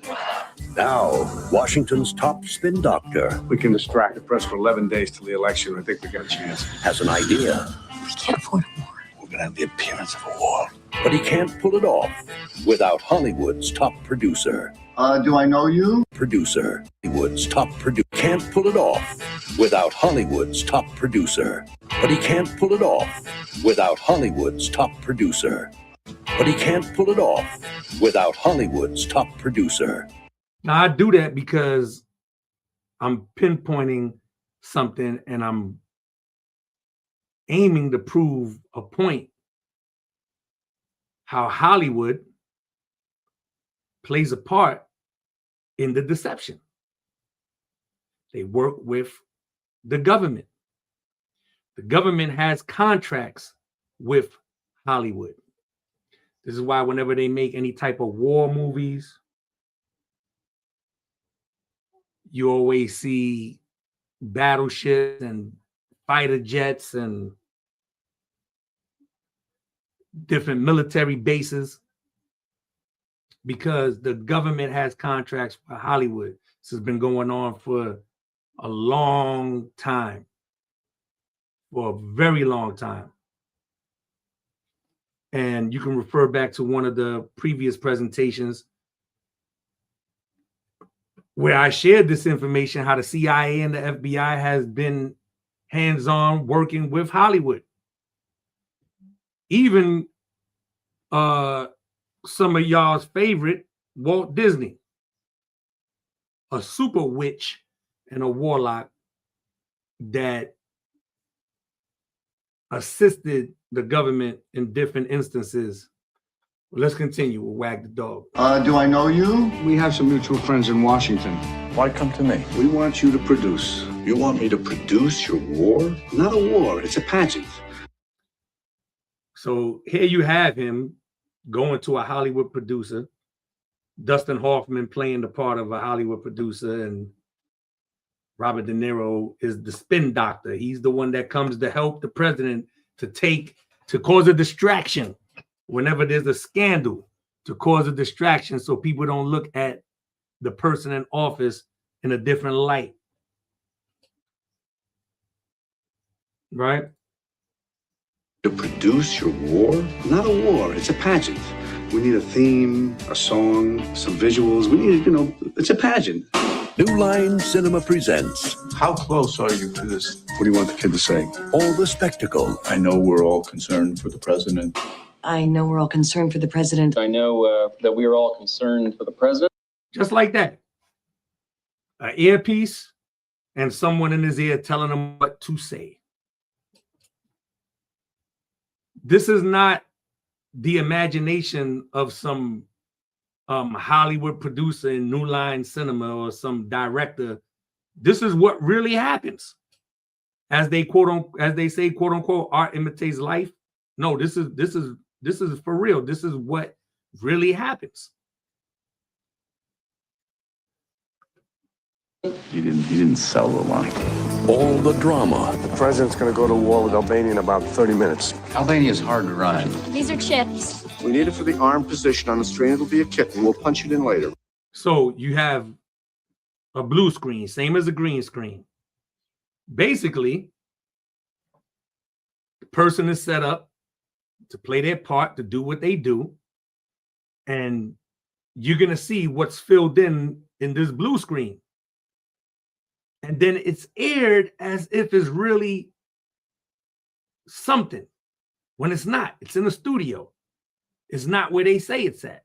Now, Washington's top spin doctor We can distract the press for 11 days till the election. I think we got a chance. has an idea, We can't afford a war. We're going to have the appearance of a war. But he can't pull it off without Hollywood's top producer. Do I know you? Producer. Hollywood's top producer. Can't pull it off without Hollywood's top producer. But he can't pull it off without Hollywood's top producer. But he can't pull it off without Hollywood's top producer. Now, I do that because I'm pinpointing something and I'm aiming to prove a point. How Hollywood plays a part in the deception. They work with the government. The government has contracts with Hollywood. This is why whenever they make any type of war movies, you always see battleships and fighter jets and different military bases, because the government has contracts for Hollywood. This has been going on for a long time, for a very long time. And you can refer back to one of the previous presentations where I shared this information, how the CIA and the FBI has been hands-on working with Hollywood. Even some of y'all's favorite, Walt Disney, a super witch and a warlock that assisted the government in different instances. Let's continue. We'll wag the dog. Do I know you? We have some mutual friends in Washington. Why come to me? We want you to produce. You want me to produce your war? Not a war, it's a pageant. So here you have him going to a Hollywood producer, Dustin Hoffman playing the part of a Hollywood producer, and Robert De Niro is the spin doctor. He's the one that comes to help the president to cause a distraction whenever there's a scandal, to cause a distraction so people don't look at the person in office in a different light. Right? To produce your war? Not a war, it's a pageant. We need a theme, a song, some visuals. We need, it's a pageant. New Line Cinema presents. How close are you to this? What do you want the kid to say? All the spectacle. I know we're all concerned for the president. I know we're all concerned for the president. I know that we are all concerned for the president. Just like that. An earpiece and someone in his ear telling him what to say. This is not the imagination of some Hollywood producer in New Line Cinema or some director. This is what really happens. As they say, quote unquote, art imitates life. No, this is for real. This is what really happens. You didn't sell the line. All the drama. The president's going to go to war with Albania in about 30 minutes. Albania's hard to run. These are chips. We need it for the arm position on the screen. It'll be a kitten. We'll punch it in later. So you have a blue screen, same as a green screen. Basically, the person is set up to play their part, to do what they do. And you're going to see what's filled in this blue screen. And then it's aired as if it's really something, when it's not. It's in the studio. It's not where they say it's at.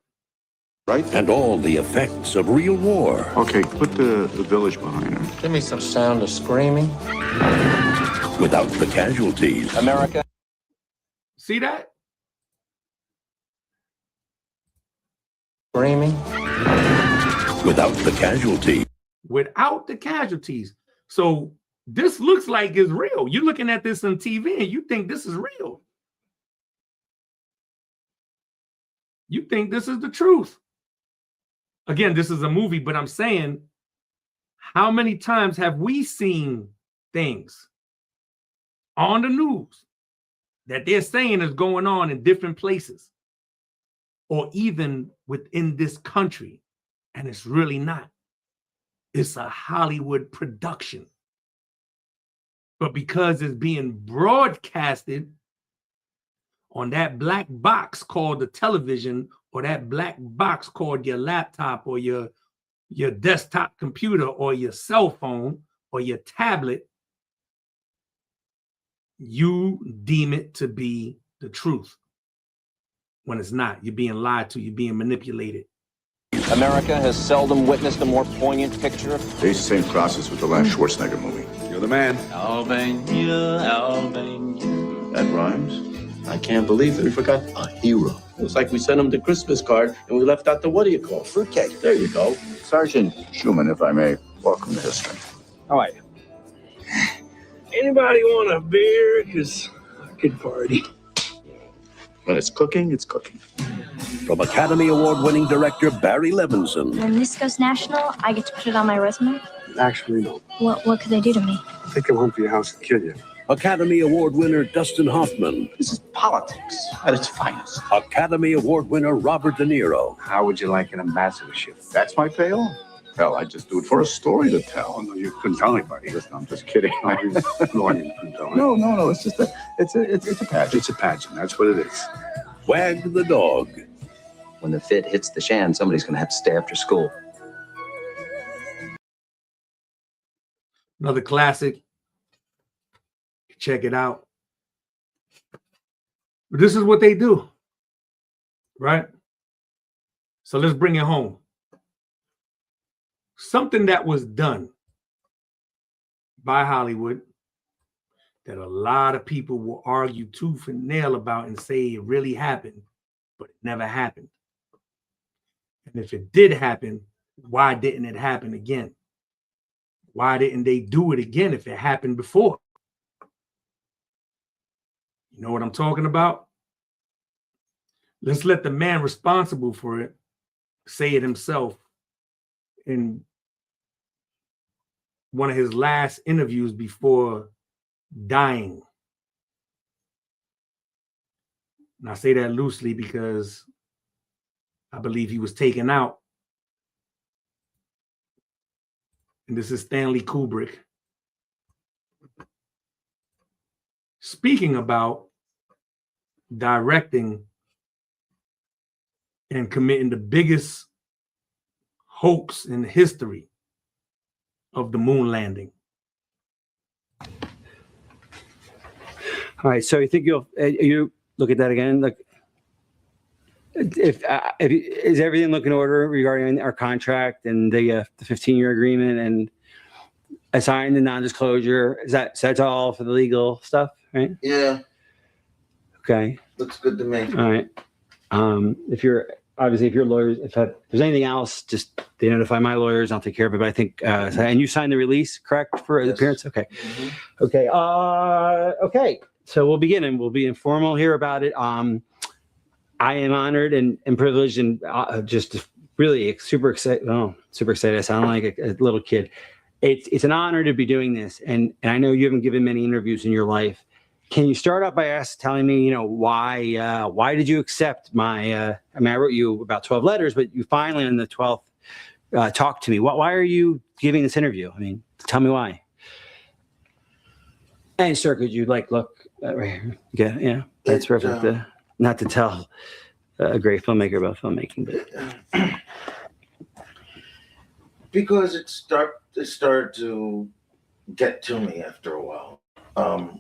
Right? And all the effects of real war. Okay, put the village behind her. Give me some sound of screaming. Without the casualties. America. See that? Screaming. Without the casualties. Without the casualties. So this looks like it's real. You're looking at this on TV and you think this is real. You think this is the truth. Again, this is a movie, but I'm saying, how many times have we seen things on the news that they're saying is going on in different places or even within this country, and it's really not? It's a Hollywood production. But because it's being broadcasted on that black box called the television, or that black box called your laptop or your desktop computer or your cell phone or your tablet, you deem it to be the truth when it's not. You're being lied to, you're being manipulated. America has seldom witnessed a more poignant picture. They used the same process with the last Schwarzenegger movie. You're the man. Albania, Albania. That rhymes. I can't believe that we forgot a hero. It was like we sent him the Christmas card and we left out the, what do you call it? Fruitcake. There you go. Sergeant Schumann, if I may, welcome to history. How are you? Anybody want a beer? Because I could party. When it's cooking, it's cooking. from Academy Award-winning director Barry Levinson. When this goes national, I get to put it on my resume? Actually, no. What could they do to me? Take him home to your house and kill you. Academy Award winner Dustin Hoffman. This is politics at its finest. Academy Award winner Robert De Niro. How would you like an ambassadorship? That's my payoff. Hell, I just do it for a story to tell. Oh, no, you couldn't tell anybody. Listen, I'm just kidding. No, you couldn't tell No. It's just it's a pageant. It's a pageant. That's what it is. Wag the dog. When the fit hits the shan, somebody's going to have to stay after school. Another classic. Check it out. But this is what they do, right? So let's bring it home. Something that was done by Hollywood that a lot of people will argue tooth and nail about and say it really happened, but it never happened. And if it did happen, why didn't it happen again? Why didn't they do it again if it happened before? You know what I'm talking about? Let's let the man responsible for it say it himself in one of his last interviews before dying. And I say that loosely because I believe he was taken out. And this is Stanley Kubrick speaking about directing and committing the biggest hoax in history of the moon landing. All right, so you think you look at that again? Like, if is everything looking in order regarding our contract and the 15-year agreement and assigning the non-disclosure? That's all for the legal stuff, right? Yeah. Okay. Looks good to me. All right. If you're lawyers, if there's anything else, just they notify my lawyers. I'll take care of it. But I think, and you signed the release, correct, for the appearance? Okay. Mm-hmm. Okay. Okay. So we'll begin, and we'll be informal here about it. I am honored and privileged and just really super excited. Oh, super excited. I sound like a little kid. It's an honor to be doing this, and I know you haven't given many interviews in your life. Can you start out by telling me, why did you accept my? I wrote you about 12 letters, but you finally on the 12th talked to me. Why are you giving this interview? Tell me why. And sir, could you look right here? Yeah, that's perfect. Not to tell a great filmmaker about filmmaking, but because it started to get to me after a while. I've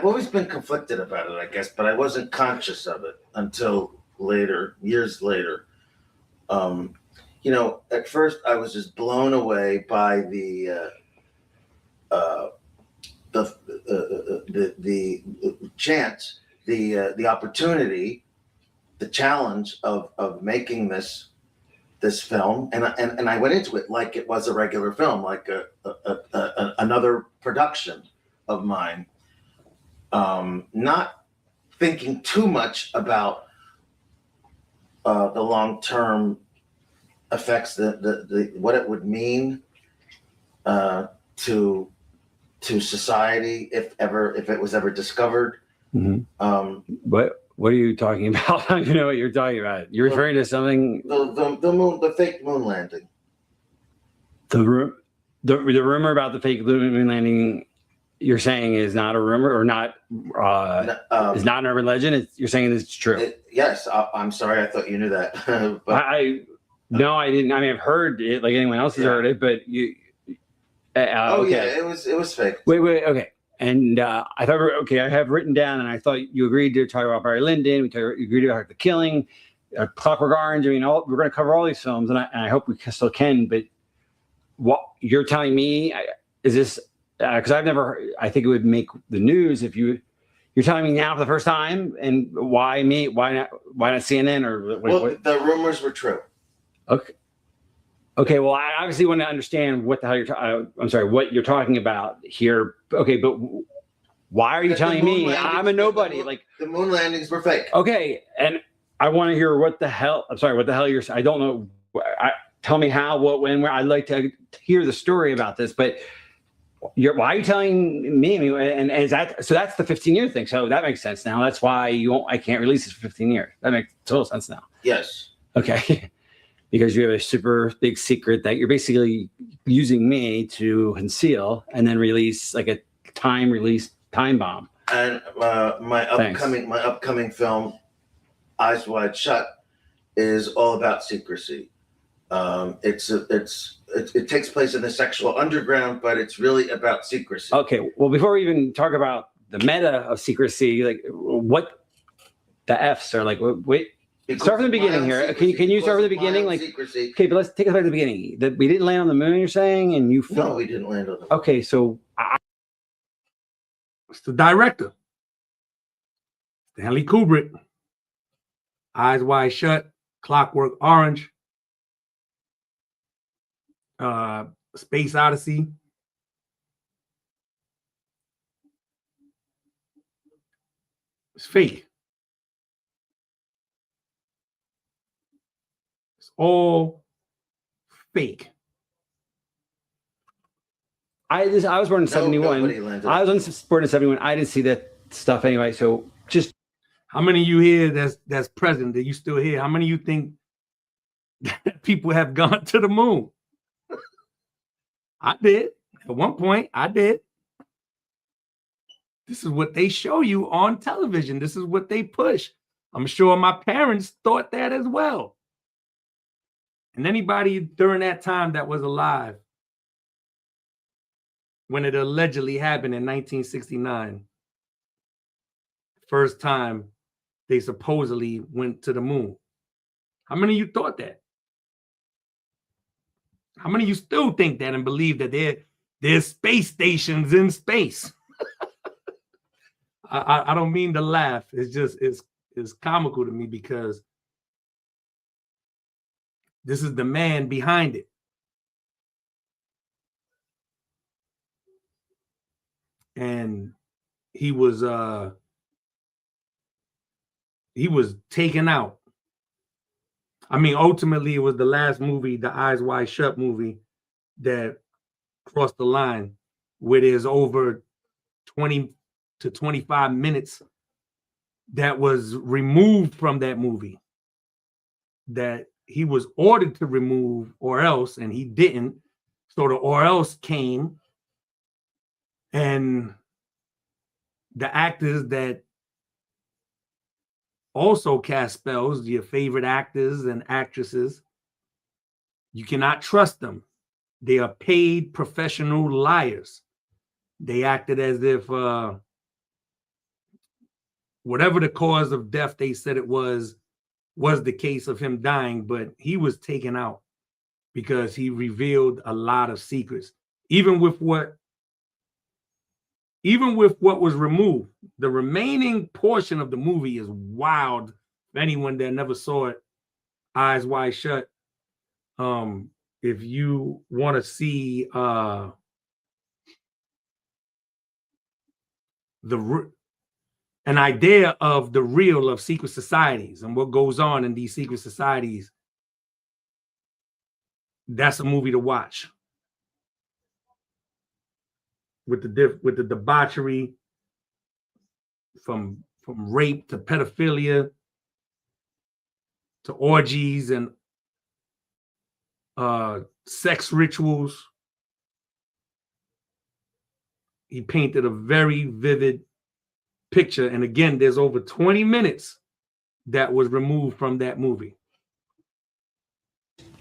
always been conflicted about it, I guess, but I wasn't conscious of it until later, years later. At first I was just blown away by the chance, the opportunity, the challenge of making this film, and I went into it like it was a regular film, like another production of mine, not thinking too much about the long-term effects, the what it would mean to society if it was ever discovered. Mm-hmm. What are you talking about? I don't know what you're talking about. You're referring to something. The fake moon landing. The rumor about the fake moon landing, you're saying is not a rumor or not is not an urban legend. You're saying it's true. Yes, I'm sorry. I thought you knew that. But no, I didn't. I've heard it like anyone else has heard it, but you. Okay. Yeah, it was fake. Wait, okay. And I thought, I have written down, and I thought you agreed to talk about Barry Lyndon. You agreed about The Killing, Clockwork Orange. We're going to cover all these films, and I hope we still can. But what you're telling me is this? Because I've never. I think it would make the news if you're telling me now for the first time. And why me? Why not? Why not CNN or? Well, the rumors were true. Okay. Okay, well, I obviously want to understand what the hell I'm sorry, what you're talking about here. Okay, but why are you telling me I'm a nobody? Like the moon landings were fake. Okay, and I want to hear what the hell. I'm sorry, what the hell you're. I don't know. Tell me how, what, when, where. I'd like to hear the story about this, but why are you telling me? And is that so? That's the 15-year thing. So that makes sense now. That's why I can't release this for 15 years. That makes total sense now. Yes. Okay. Because you have a super big secret that you're basically using me to conceal and then release like a time bomb. And my upcoming film, Eyes Wide Shut, is all about secrecy. It takes place in the sexual underground, but it's really about secrecy. Okay. Well, before we even talk about the meta of secrecy, like what the F's are like, wait. Start from the beginning here. Can you start from the beginning? Like, secrecy. Okay, but let's take it back to the beginning. That we didn't land on the moon, you're saying, and you No, we didn't land on the moon. Okay, so it's the director, Stanley Kubrick. Eyes Wide Shut, Clockwork Orange, Space Odyssey. It's fake. All fake. I was born in 71. I was born in 71. I didn't see that stuff anyway. So just how many of you here that's present that you still here? How many of you think people have gone to the moon? I did. At one point, I did. This is what they show you on television. This is what they push. I'm sure my parents thought that as well. And anybody during that time that was alive when it allegedly happened in 1969, first time they supposedly went to the moon. How many of you thought that? How many of you still think that and believe that there's space stations in space? I don't mean to laugh. It's just it's comical to me because this is the man behind it. And he was taken out. I mean, ultimately, it was the last movie, the Eyes Wide Shut movie, that crossed the line, where there's over 20 to 25 minutes that was removed from that movie that he was ordered to remove or else, and he didn't. So the or else came, and the actors that also cast spells, your favorite actors and actresses, you cannot trust them. They are paid professional liars. They acted as if whatever the cause of death they said it was the case of him dying, but he was taken out because he revealed a lot of secrets. Even with what was removed, the remaining portion of the movie is wild. For anyone that never saw it, Eyes Wide Shut. If you want to see an idea of the real of secret societies and what goes on in these secret societies, that's a movie to watch. With the debauchery, from rape to pedophilia to orgies and sex rituals. He painted a very vivid picture. And again, there's over 20 minutes that was removed from that movie.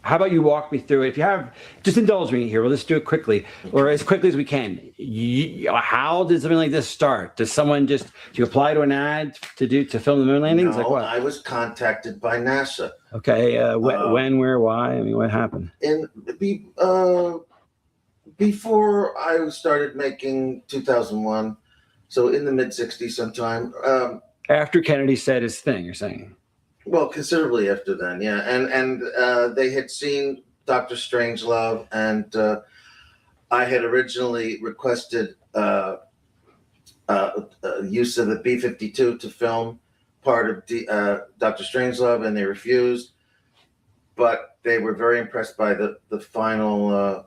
How about you walk me through it? If you have, just indulge me here. We'll just do it quickly, or as quickly as we can. How did something like this start? Does someone do you apply to an ad to film the moon landings? No, like what? I was contacted by NASA. Okay, when, where, why? I mean, what happened? Before I started making 2001, so in the mid '60s sometime. After Kennedy said his thing, you're saying? Well, considerably after then, yeah. And they had seen Dr. Strangelove, and I had originally requested use of the B-52 to film part of Dr. Strangelove, and they refused. But they were very impressed by the final.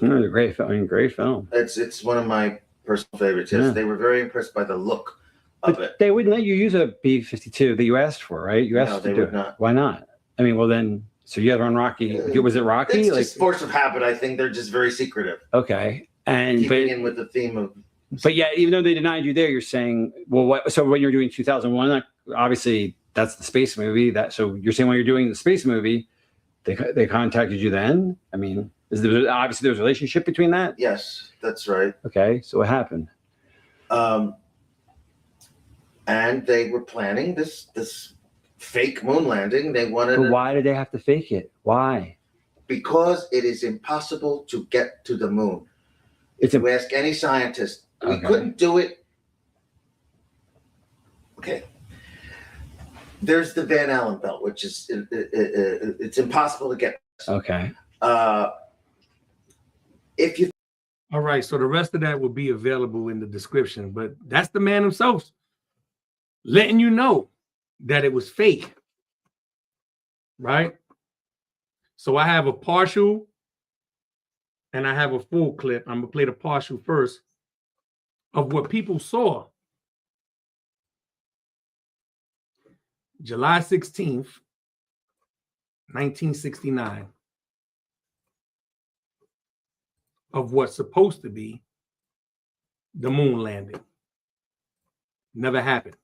Great film. Great film. It's one of my personal favorites. Yes, they were very impressed by the look of it. They wouldn't let you use a B-52 that you asked for, right? You asked No, they to do would it. not. Why not? I mean, well then, so you had on Rocky. Was it Rocky? It's just force of habit. I think they're just very secretive. Okay, and keeping in with the theme of. But yeah, even though they denied you there, you're saying, well, what? So when you're doing 2001, obviously that's the space movie. So you're saying when you're doing the space movie, they contacted you then? I mean, obviously there's a relationship between that? Yes, that's right. Okay, so what happened? And they were planning this fake moon landing. They wanted. But why did they have to fake it? Why? Because it is impossible to get to the moon. If you ask any scientist, we couldn't do it. Okay. There's the Van Allen belt, which is it's impossible to get. Okay. If you. All right, so the rest of that will be available in the description, but that's the man himself letting you know that it was fake, right? So I have a partial and I have a full clip. I'm gonna play the partial first of what people saw. July 16th, 1969, of what's supposed to be the moon landing. Never happened.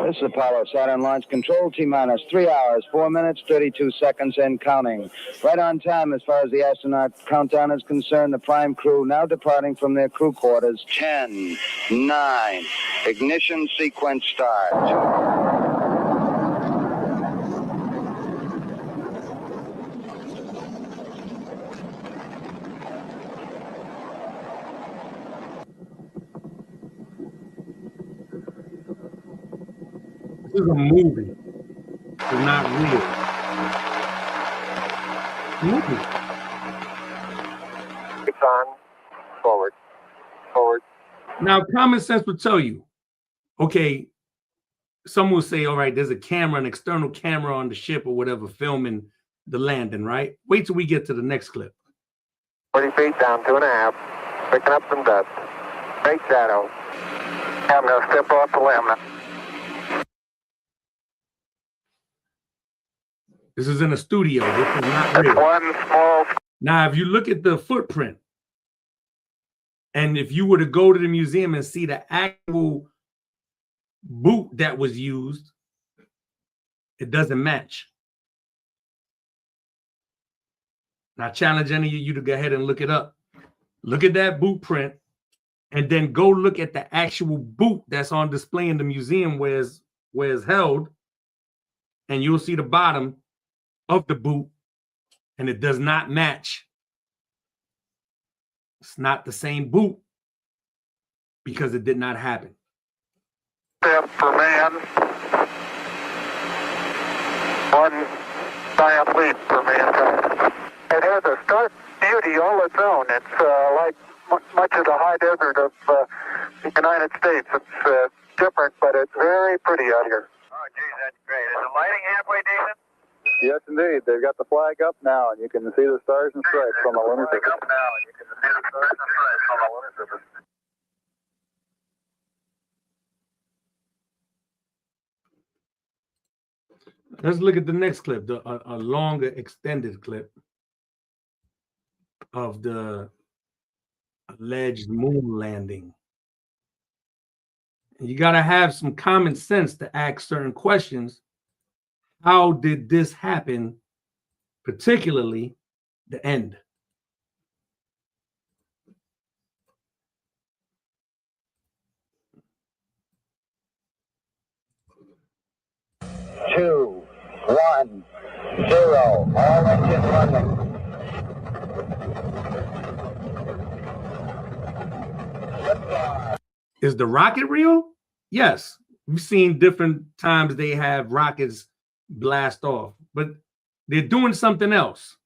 This is Apollo Saturn Launch Control, T-minus 3 hours, 4 minutes, 32 seconds, and counting. Right on time as far as the astronaut countdown is concerned. The prime crew now departing from their crew quarters. 10, 9, ignition sequence start. This is a movie. It's not real. Movie. It's on. Forward. Forward. Now, common sense would tell you, okay, some will say, all right, there's a camera, an external camera on the ship or whatever, filming the landing, right? Wait till we get to the next clip. 40 feet down, 2.5. Picking up some dust. Great shadow. I'm going to step off the limb now. This is in a studio. This is not real. One small. Now, if you look at the footprint, and if you were to go to the museum and see the actual boot that was used, it doesn't match. Now, I challenge any of you to go ahead and look it up. Look at that boot print, and then go look at the actual boot that's on display in the museum where it's held, and you'll see the bottom of the boot, and it does not match. It's not the same boot because it did not happen. Step for man. One giant leap for mankind. It has a stark beauty all its own. It's like much of the high desert of the United States. It's different, but it's very pretty out here. Oh, geez, that's great. Is the lighting halfway decent? Yes, indeed. They've got the flag up now, and you can see the stars and stripes on the lunar surface. Up now, and you can see the stars and stripes on the lunar surface. Let's look at the next clip, a longer extended clip of the alleged moon landing. And you got to have some common sense to ask certain questions. How did this happen, particularly the end? Two, 1, 0. All engines running. Is the rocket real? Yes. We've seen different times they have rockets blast off, but they're doing something else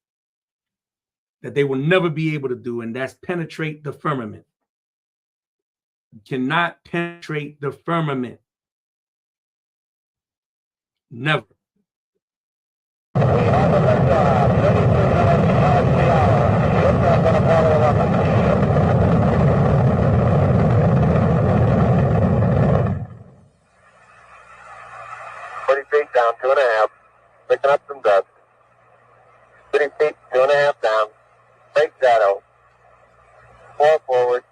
that they will never be able to do, and that's penetrate the firmament. You cannot penetrate the firmament. Never. Feet down, 2.5. Picking up some dust. 30 feet, 2.5 down. Straight shadow. 4 forward.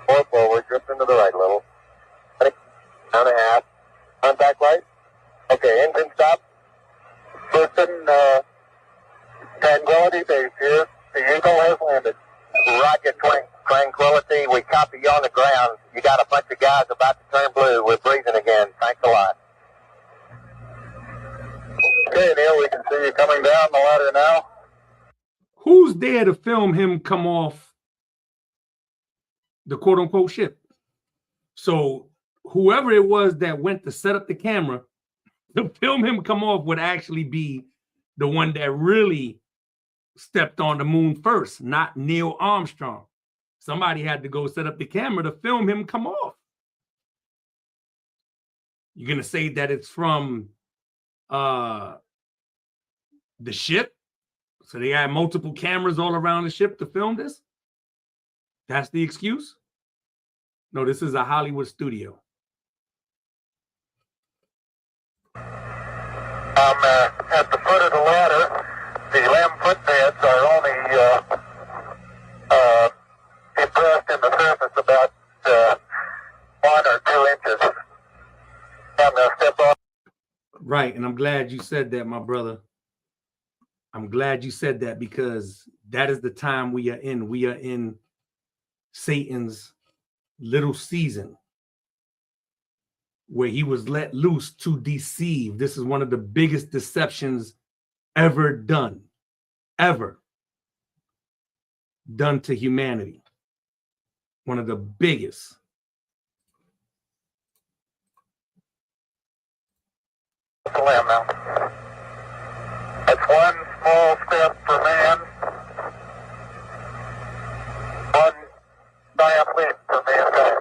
4 forward. Drift into the right a little. 1.5. Contact light. Okay, engine stop. Houston, Tranquility Base here. The Eagle has landed. Rocket Tranquility. We copy you on the ground. You got a bunch of guys about to turn blue. We're breathing again. Thanks a lot. Okay, Neil, we can see you coming down the ladder now. Who's there to film him come off the quote-unquote ship? So whoever it was that went to set up the camera to film him come off would actually be the one that really stepped on the moon first, not Neil Armstrong. Somebody had to go set up the camera to film him come off. You're going to say that it's from the ship, so they had multiple cameras all around the ship to film this? That's the excuse? No, this is a Hollywood studio. At the foot of the ladder, the 11-foot beds are only impressed in the surface about 1 or 2 inches. I'm going to step off. Right, and I'm glad you said that, my brother. I'm glad you said that, because that is the time we are in. We are in Satan's little season where he was let loose to deceive. This is one of the biggest deceptions ever done to humanity. One of the biggest. Now. That's 1 small step for man, 1 giant leap for mankind.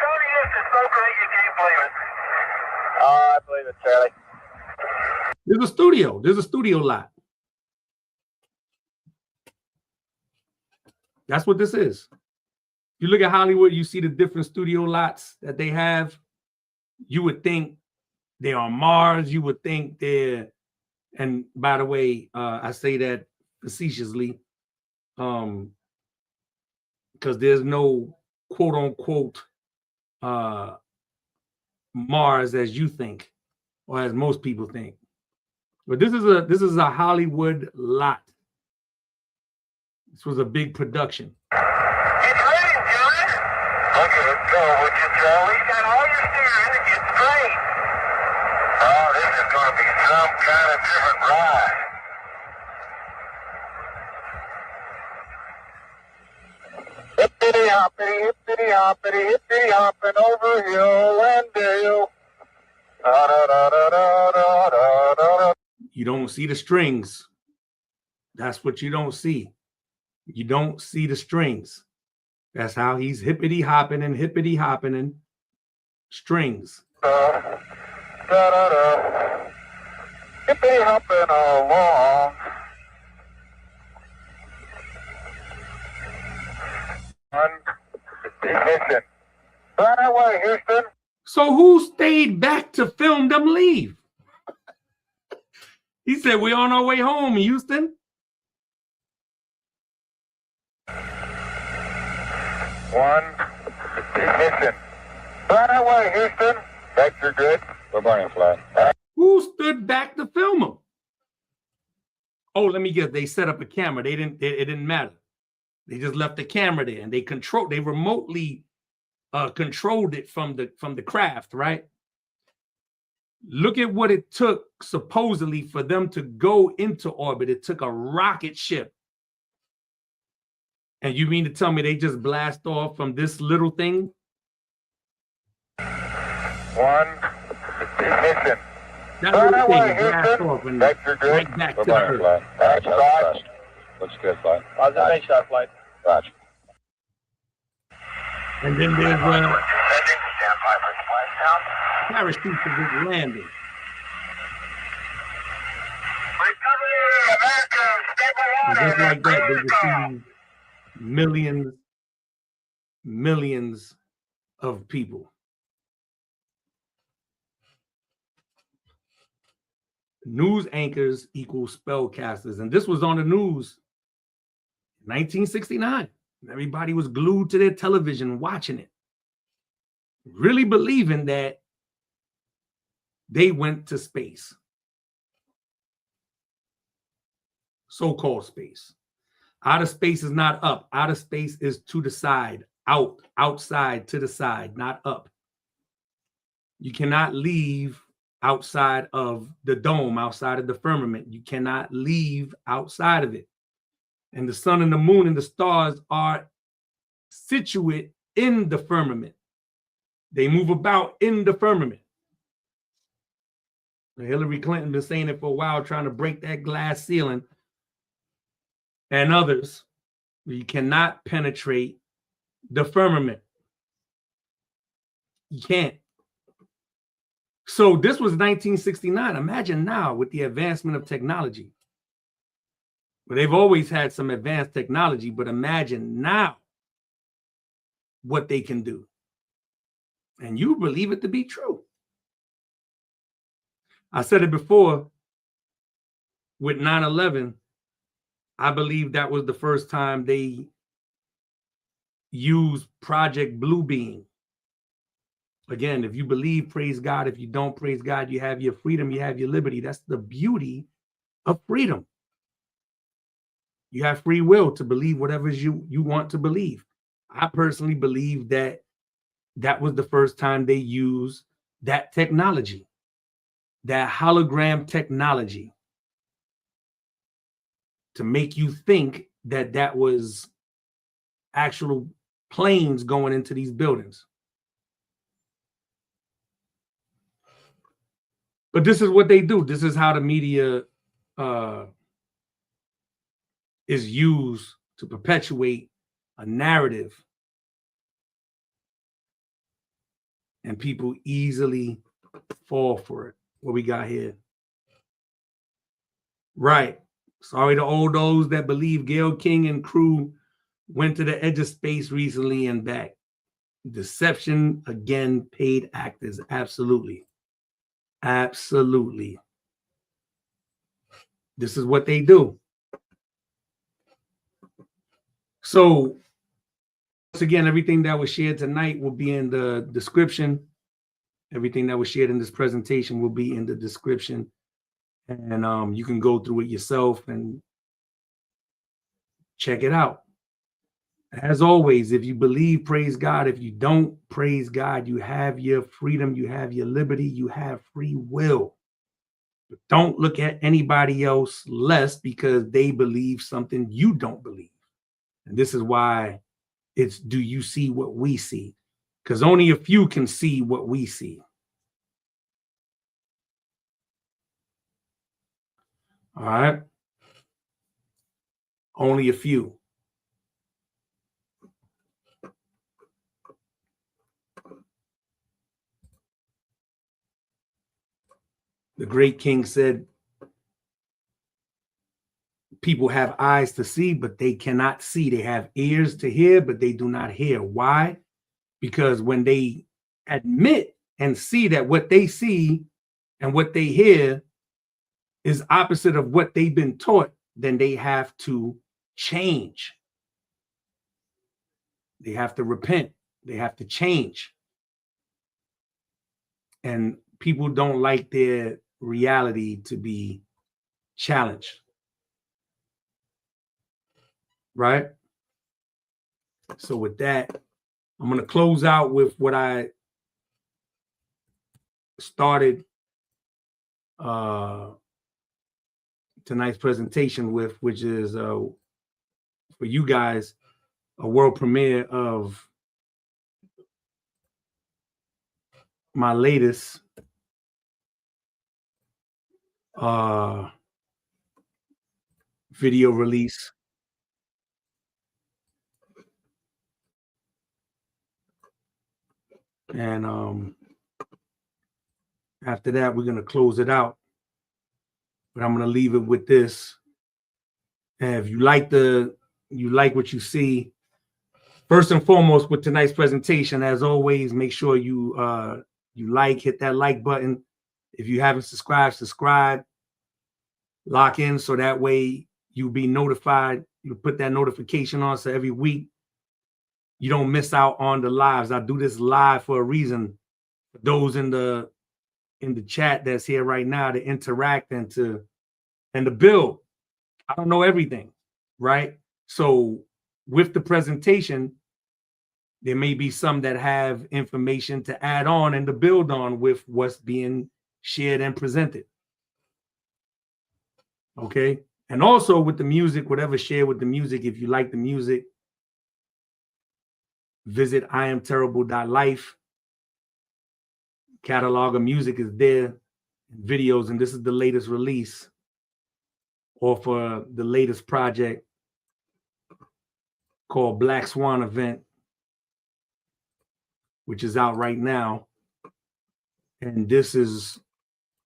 Tony, this is so great you can't believe it. Oh, I believe it, Charlie. There's a studio lot. That's what this is. You look at Hollywood, you see the different studio lots that they have. You would think they're on Mars. You would think they're, and by the way, I say that facetiously, because there's no quote unquote Mars as you think, or as most people think. But this is a Hollywood lot. This was a big production. Some kind of different ride. Hippity hoppity, hippity hopping over hill and dale. Da, da, da, da, da, da, da. You don't see the strings. That's what you don't see. You don't see the strings. That's how he's hippity hopping and strings. Da, da, da. Hippity hopping along. Ignition. Right away, Houston. So who stayed back to film them leave? He said, we're on our way home, Houston. 1. Ignition. Right away, Houston. Vector good. We're burning flat. Who stood back to film them? Oh, let me guess. They set up a camera. It didn't matter. They just left the camera there, and they remotely controlled it from the craft, right? Look at what it took supposedly for them to go into orbit. It took a rocket ship And you mean to tell me they just blast off from this little thing? One ignition. That little thing blast off and right back to the earth. Roger. Looks good, flight. Nice shot, flight. Roger. And then there's parachute to get landing. And just like that, they receive millions of people. News anchors equal spellcasters. And this was on the news in 1969. Everybody was glued to their television watching it, really believing that they went to space. So-called space. Outer space is not up. Outer space is to the side, outside, to the side, not up. You cannot leave outside of the dome, outside of the firmament. You cannot leave outside of it. And the sun and the moon and the stars are situate in the firmament. They move about in the firmament. Hillary Clinton been saying it for a while, trying to break that glass ceiling. And others, you cannot penetrate the firmament. You can't. So this was 1969. Imagine now with the advancement of technology. Well, they've always had some advanced technology, but imagine now what they can do. And you believe it to be true. I said it before with 9/11. I believe that was the first time they used Project Bluebeam. Again, if you believe, praise God. If you don't, praise God. You have your freedom. You have your liberty. That's the beauty of freedom. You have free will to believe whatever you want to believe. I personally believe that that was the first time they used that technology, that hologram technology, to make you think that that was actual planes going into these buildings. But this is what they do. This is how the media is used to perpetuate a narrative. And people easily fall for it. What we got here? Right. Sorry to all those that believe Gayle King and crew went to the edge of space recently and back. Deception, again, paid actors. Absolutely. Absolutely. This is what they do. So, once again, everything that was shared tonight will be in the description. Everything that was shared in this presentation will be in the description. And you can go through it yourself and check it out. As always, if you believe, praise God. If you don't, praise God. You have your freedom. You have your liberty. You have free will. But don't look at anybody else less because they believe something you don't believe. And this is why it's, do you see what we see? Because only a few can see what we see. All right. Only a few. The great king said, people have eyes to see, but they cannot see. They have ears to hear, but they do not hear. Why? Because when they admit and see that what they see and what they hear is opposite of what they've been taught, then they have to change. They have to repent. They have to change. And people don't like their reality to be challenged. Right? So with that, I'm going to close out with what I started tonight's presentation with, which is for you guys, a world premiere of my latest video release. And after that, we're gonna close it out. But I'm gonna leave it with this. And if you like what you see, first and foremost with tonight's presentation, as always, make sure you hit that like button. If you haven't subscribed, subscribe, lock in so that way you'll be notified. You put that notification on so every week you don't miss out on the lives. I do this live for a reason. For those in the chat that's here right now to interact and to build. I don't know everything, right? So with the presentation, there may be some that have information to add on and to build on with what's being shared and presented. Okay. And also with the music, whatever share with the music, if you like the music, visit IamTerrible.life. Catalog of music is there, videos, and this is the latest release or for the latest project called Black Swan Event, which is out right now. And this is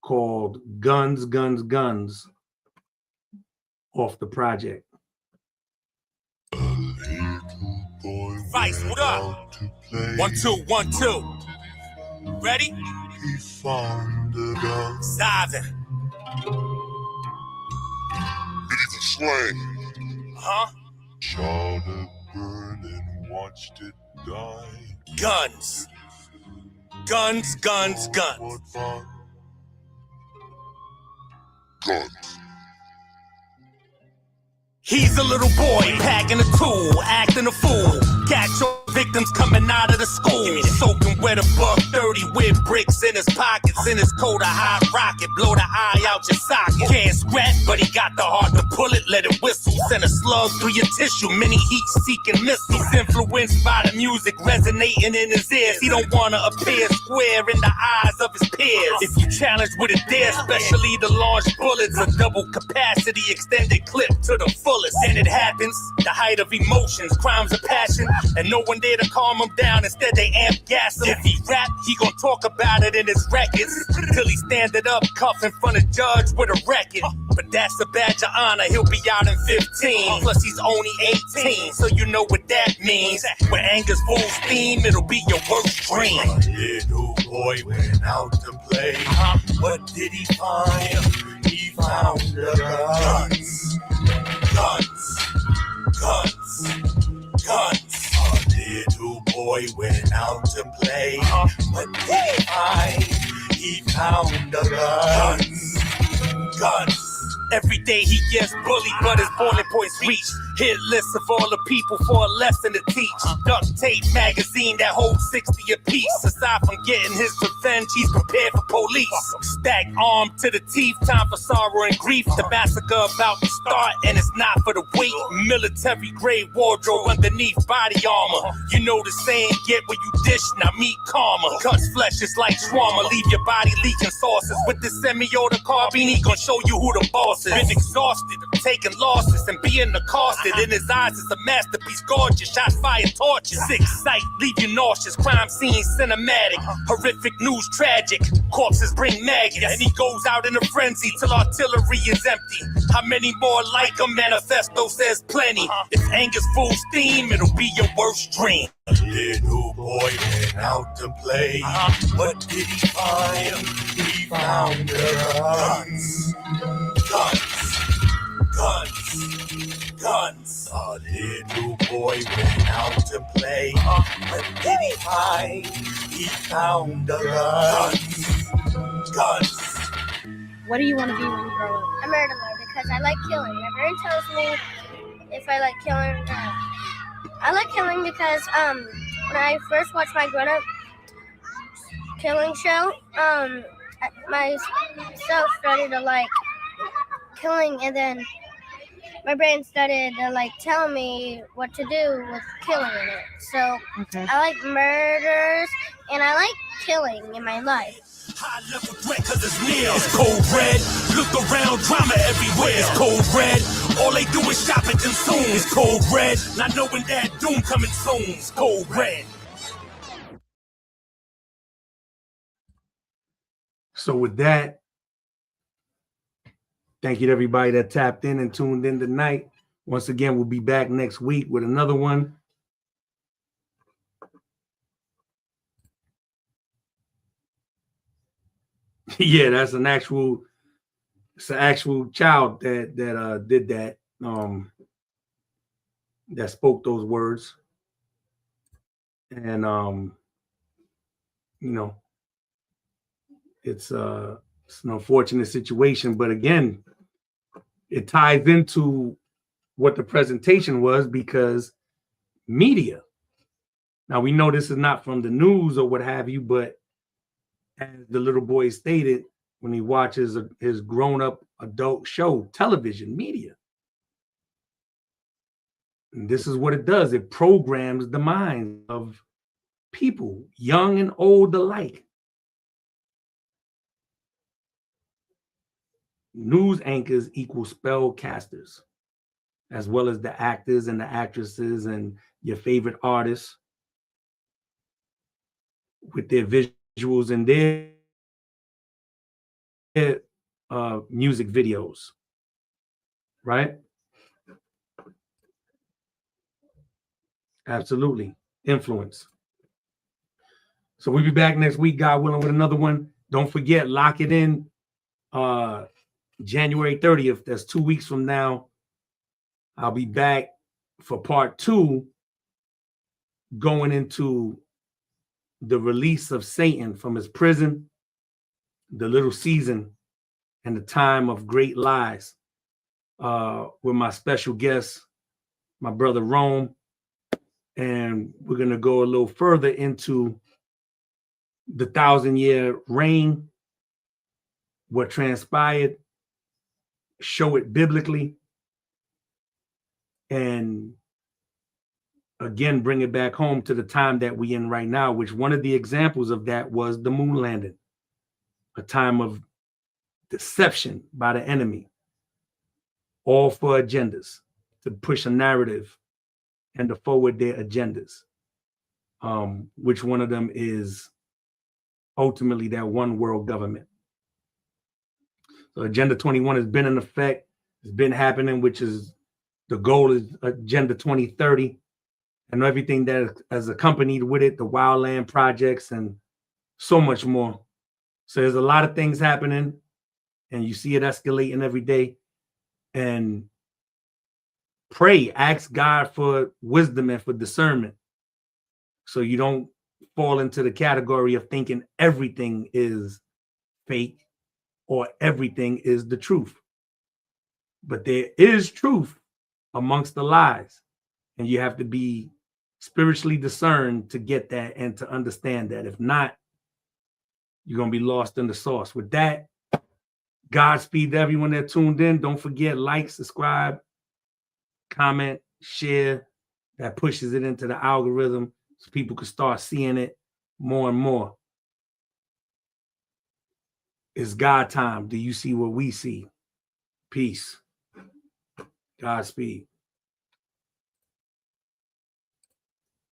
called Guns, Guns, Guns off the project. Vice, what up? 1 2 1 2. Ready? He found a gun. Sizing. He's a slang. Huh? Saw it burn and watched it die. Guns. Guns, guns, guns. Guns. He's a little boy packing a tool, acting a fool. Catch your victims coming out of the school. Soaking wet a buck 30 with bricks in his pockets. In his coat a hot rocket, blow the eye out your socket. Can't scrap, but he got the heart to pull it, let it whistle. Send a slug through your tissue, many heat-seeking missiles. Influenced by the music resonating in his ears. He don't wanna appear square in the eyes of his peers. If you challenge with a dare, especially to launch bullets, a double capacity extended clip to the full. And it happens, the height of emotions, crimes of passion, and no one there to calm him down. Instead they amp gas him. If he rap, he gon' talk about it in his records till he standing up, cuff in front of judge with a record. But that's a badge of honor, he'll be out in 15. Plus he's only 18, so you know what that means. When anger's full steam, it'll be your worst dream. Little boy went out to play. What did he find? He found the guns. Guns, guns, guns. A little boy went out to play. What did he find? He found the guns. Guns. Every day he gets bullied, but his boiling points reach. Hit lists of all the people for a lesson to teach. Duct tape magazine that holds 60 apiece. Aside from getting his revenge, he's prepared for police. Stacked armed to the teeth, time for sorrow and grief. The massacre about to start, and it's not for the weak. Military grade wardrobe underneath body armor. You know the saying, get what you dish, now meet karma. Cuts flesh is like shawarma, leave your body leaking sauces. With this semi-auto carbine, he gon' show you who the boss is. Been exhausted, taking losses and being accosted. In his eyes, it's a masterpiece, gorgeous. Shots fired, torches. Sick sight, leave you nauseous. Crime scene cinematic, horrific news tragic. Corpses bring maggots, and he goes out in a frenzy till artillery is empty. How many more like him? Manifesto says plenty. If anger's full steam, it'll be your worst dream. A little boy went out to play. What did he find? He found guns. Guns. Guns. Guns. A little boy went out to play. What did he find? He found the guns. Guns. What do you want to be when you grow up? A murderer, because I like killing. My brain tells me if I like killing or not. I like killing because when I first watched my grown-up killing show, myself started to like killing, and then my brain started like telling me what to do with killing in it. So I like murders and I like killing in my life. High level threat cause it's near. It's cold red. Look around, drama everywhere. It's cold red. All they do is shop and consume. It's cold red. Not knowing that doom coming soon. It's cold red. So with that, thank you to everybody that tapped in and tuned in tonight. Once again, we'll be back next week with another one. Yeah, that's an actual, it's an actual child that did that, that spoke those words. And you know, it's an unfortunate situation, but again, it ties into what the presentation was, because media. Now we know this is not from the news or what have you, but as the little boy stated, when he watches his grown-up adult show, television, media. And this is what it does. It programs the minds of people, young and old alike. News anchors equal spellcasters, as well as the actors and the actresses and your favorite artists with their visuals and their music videos, right? Absolutely. Influence. So we'll be back next week, God willing, with another one. Don't forget, lock it in January 30th. That's 2 weeks from now. I'll be back for part 2, going into the release of Satan from his prison, the little season, and the time of great lies, with my special guest, my brother Rome. And we're going to go a little further into the 1,000-year reign, what transpired, show it biblically, and again, bring it back home to the time that we're in right now, which one of the examples of that was the moon landing, a time of deception by the enemy, all for agendas, to push a narrative and to forward their agendas, which one of them is ultimately that one world government. So Agenda 21 has been in effect, it's been happening, which is the goal is Agenda 2030 and everything that has accompanied with it, the wildland projects and so much more. So there's a lot of things happening and you see it escalating every day. And pray, ask God for wisdom and for discernment, so you don't fall into the category of thinking everything is fake or everything is the truth. But there is truth amongst the lies, and you have to be spiritually discerned to get that and to understand that. If not, you're going to be lost in the sauce. With that, Godspeed to everyone that tuned in. Don't forget, like, subscribe, comment, share. That pushes it into the algorithm so people can start seeing it more and more. It's God time. Do you see what we see? Peace. Godspeed.